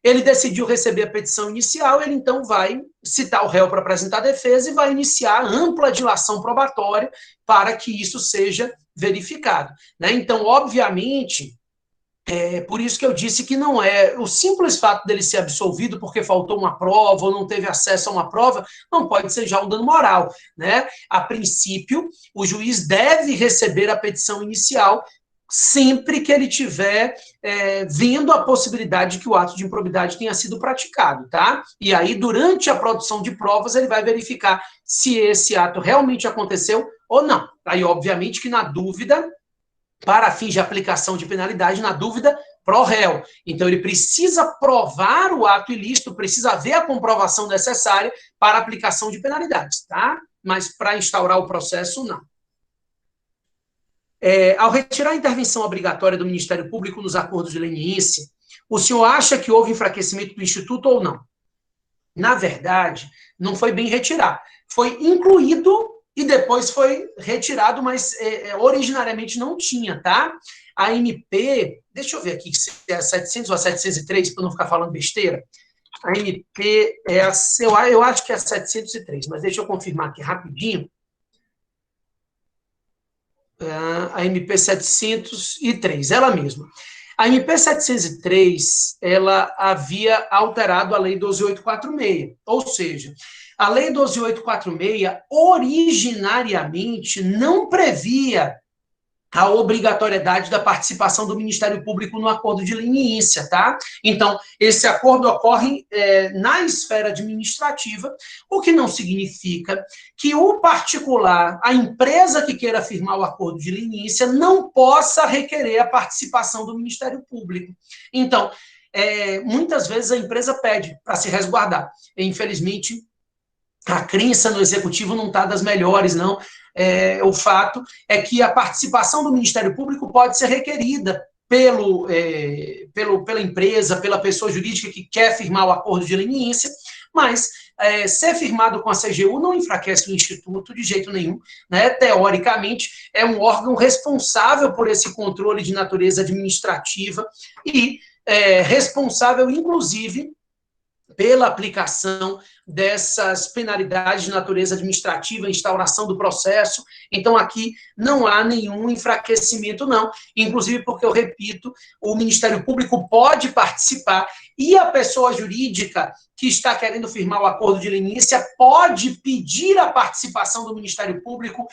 ele decidiu receber a petição inicial, ele então vai citar o réu para apresentar a defesa e vai iniciar ampla dilação probatória para que isso seja verificado, né? Então, obviamente, por isso que eu disse que não é o simples fato dele ser absolvido porque faltou uma prova ou não teve acesso a uma prova, não pode ser já um dano moral, né? A princípio, o juiz deve receber a petição inicial sempre que ele tiver vendo a possibilidade de que o ato de improbidade tenha sido praticado, tá? E aí, durante a produção de provas, ele vai verificar se esse ato realmente aconteceu ou não. Aí, obviamente, que na dúvida, para fins de aplicação de penalidade, na dúvida, pro réu. Então, ele precisa provar o ato ilícito, precisa haver a comprovação necessária para a aplicação de penalidades, tá? Mas para instaurar o processo, não. Ao retirar a intervenção obrigatória do Ministério Público nos acordos de leniência, o senhor acha que houve enfraquecimento do Instituto ou não? Na verdade, não foi bem retirar. Foi incluído e depois foi retirado, mas originariamente não tinha, tá? A MP, deixa eu ver aqui se é a 700 ou a 703, para não ficar falando besteira. A MP eu acho que é a 703, mas deixa eu confirmar aqui rapidinho. A MP 703, ela mesma. A MP 703, ela havia alterado a Lei 12.846, ou seja, a Lei 12.846 originariamente não previa a obrigatoriedade da participação do Ministério Público no acordo de leniência, tá? Então, esse acordo ocorre na esfera administrativa, o que não significa que o particular, a empresa que queira firmar o acordo de leniência, não possa requerer a participação do Ministério Público. Então, muitas vezes a empresa pede para se resguardar. Infelizmente, a crença no executivo não está das melhores, não. O fato é que a participação do Ministério Público pode ser requerida pela empresa, pela pessoa jurídica que quer firmar o acordo de leniência, mas ser firmado com a CGU não enfraquece o Instituto de jeito nenhum, né? Teoricamente, é um órgão responsável por esse controle de natureza administrativa e responsável, inclusive, pela aplicação dessas penalidades de natureza administrativa, instauração do processo. Então, aqui não há nenhum enfraquecimento, não. Inclusive, porque, eu repito, o Ministério Público pode participar e a pessoa jurídica que está querendo firmar o acordo de leniência pode pedir a participação do Ministério Público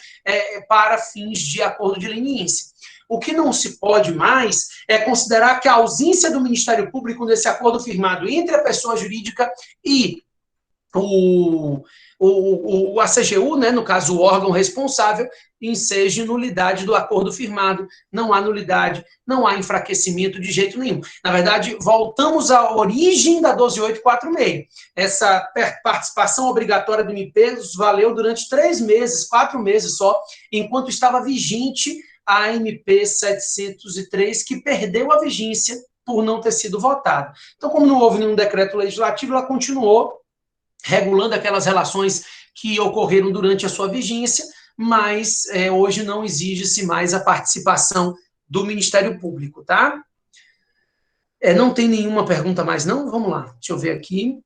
para fins de acordo de leniência. O que não se pode mais é considerar que a ausência do Ministério Público nesse acordo firmado entre a pessoa jurídica e a CGU, né, no caso, o órgão responsável, enseje nulidade do acordo firmado. Não há nulidade, não há enfraquecimento de jeito nenhum. Na verdade, voltamos à origem da 12846. Essa participação obrigatória do MP valeu durante 3 meses, 4 meses só, enquanto estava vigente a MP 703, que perdeu a vigência por não ter sido votada. Então, como não houve nenhum decreto legislativo, ela continuou regulando aquelas relações que ocorreram durante a sua vigência, mas hoje não exige-se mais a participação do Ministério Público, tá? Não tem nenhuma pergunta mais, não? Vamos lá, deixa eu ver aqui.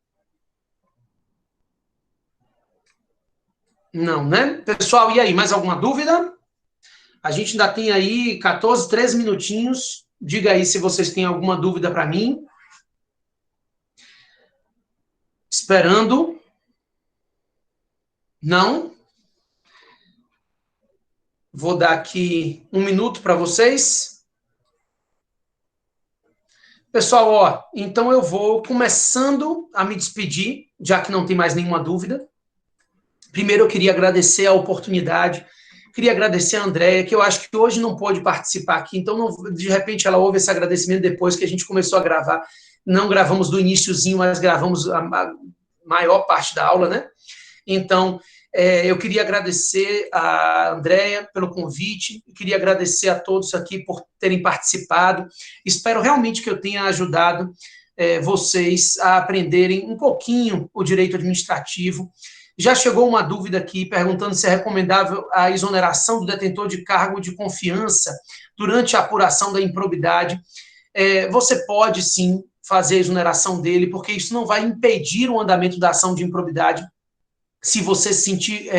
Não, né? Pessoal, e aí, mais alguma dúvida? A gente ainda tem aí 14, 13 minutinhos. Diga aí se vocês têm alguma dúvida para mim. Esperando. Não? Vou dar aqui 1 minuto para vocês. Pessoal, ó, então eu vou começando a me despedir, já que não tem mais nenhuma dúvida. Primeiro eu queria agradecer a oportunidade, queria agradecer a Andréia, que eu acho que hoje não pôde participar aqui, então não, de repente ela ouve esse agradecimento depois que a gente começou a gravar. Não gravamos do iniciozinho, mas gravamos a maior parte da aula, né? Então, eu queria agradecer a Andréia pelo convite, queria agradecer a todos aqui por terem participado. Espero realmente que eu tenha ajudado vocês a aprenderem um pouquinho o direito administrativo. Já chegou uma dúvida aqui, perguntando se é recomendável a exoneração do detentor de cargo de confiança durante a apuração da improbidade. Você pode, sim, fazer a exoneração dele, porque isso não vai impedir o andamento da ação de improbidade, se você se sentir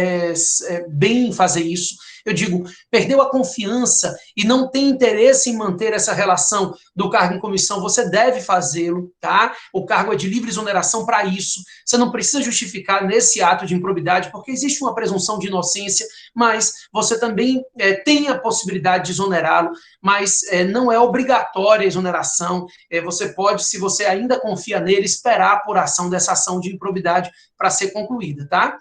bem em fazer isso. Eu digo, perdeu a confiança e não tem interesse em manter essa relação do cargo em comissão, você deve fazê-lo, tá? O cargo é de livre exoneração para isso. Você não precisa justificar nesse ato de improbidade, porque existe uma presunção de inocência, mas você também tem a possibilidade de exonerá-lo, mas não é obrigatória a exoneração. Você pode, se você ainda confia nele, esperar a apuração dessa ação de improbidade para ser concluída, tá?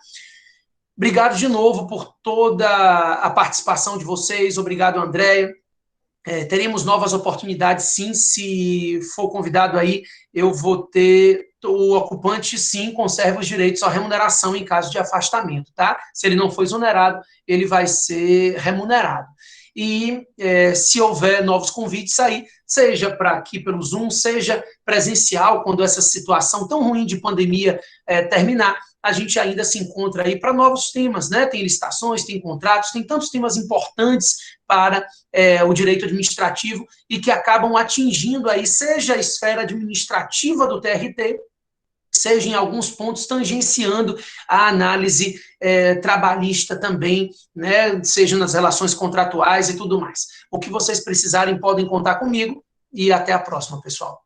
Obrigado de novo por toda a participação de vocês. Obrigado, Andréia. Teremos novas oportunidades, sim. Se for convidado aí, eu vou ter... O ocupante, sim, conserva os direitos à remuneração em caso de afastamento, tá? Se ele não for exonerado, ele vai ser remunerado. E se houver novos convites aí, seja para aqui pelo Zoom, seja presencial, quando essa situação tão ruim de pandemia terminar, a gente ainda se encontra aí para novos temas, né? Tem licitações, tem contratos, tem tantos temas importantes para o direito administrativo e que acabam atingindo aí, seja a esfera administrativa do TRT, seja em alguns pontos tangenciando a análise trabalhista também, né? Seja nas relações contratuais e tudo mais. O que vocês precisarem podem contar comigo e até a próxima, pessoal.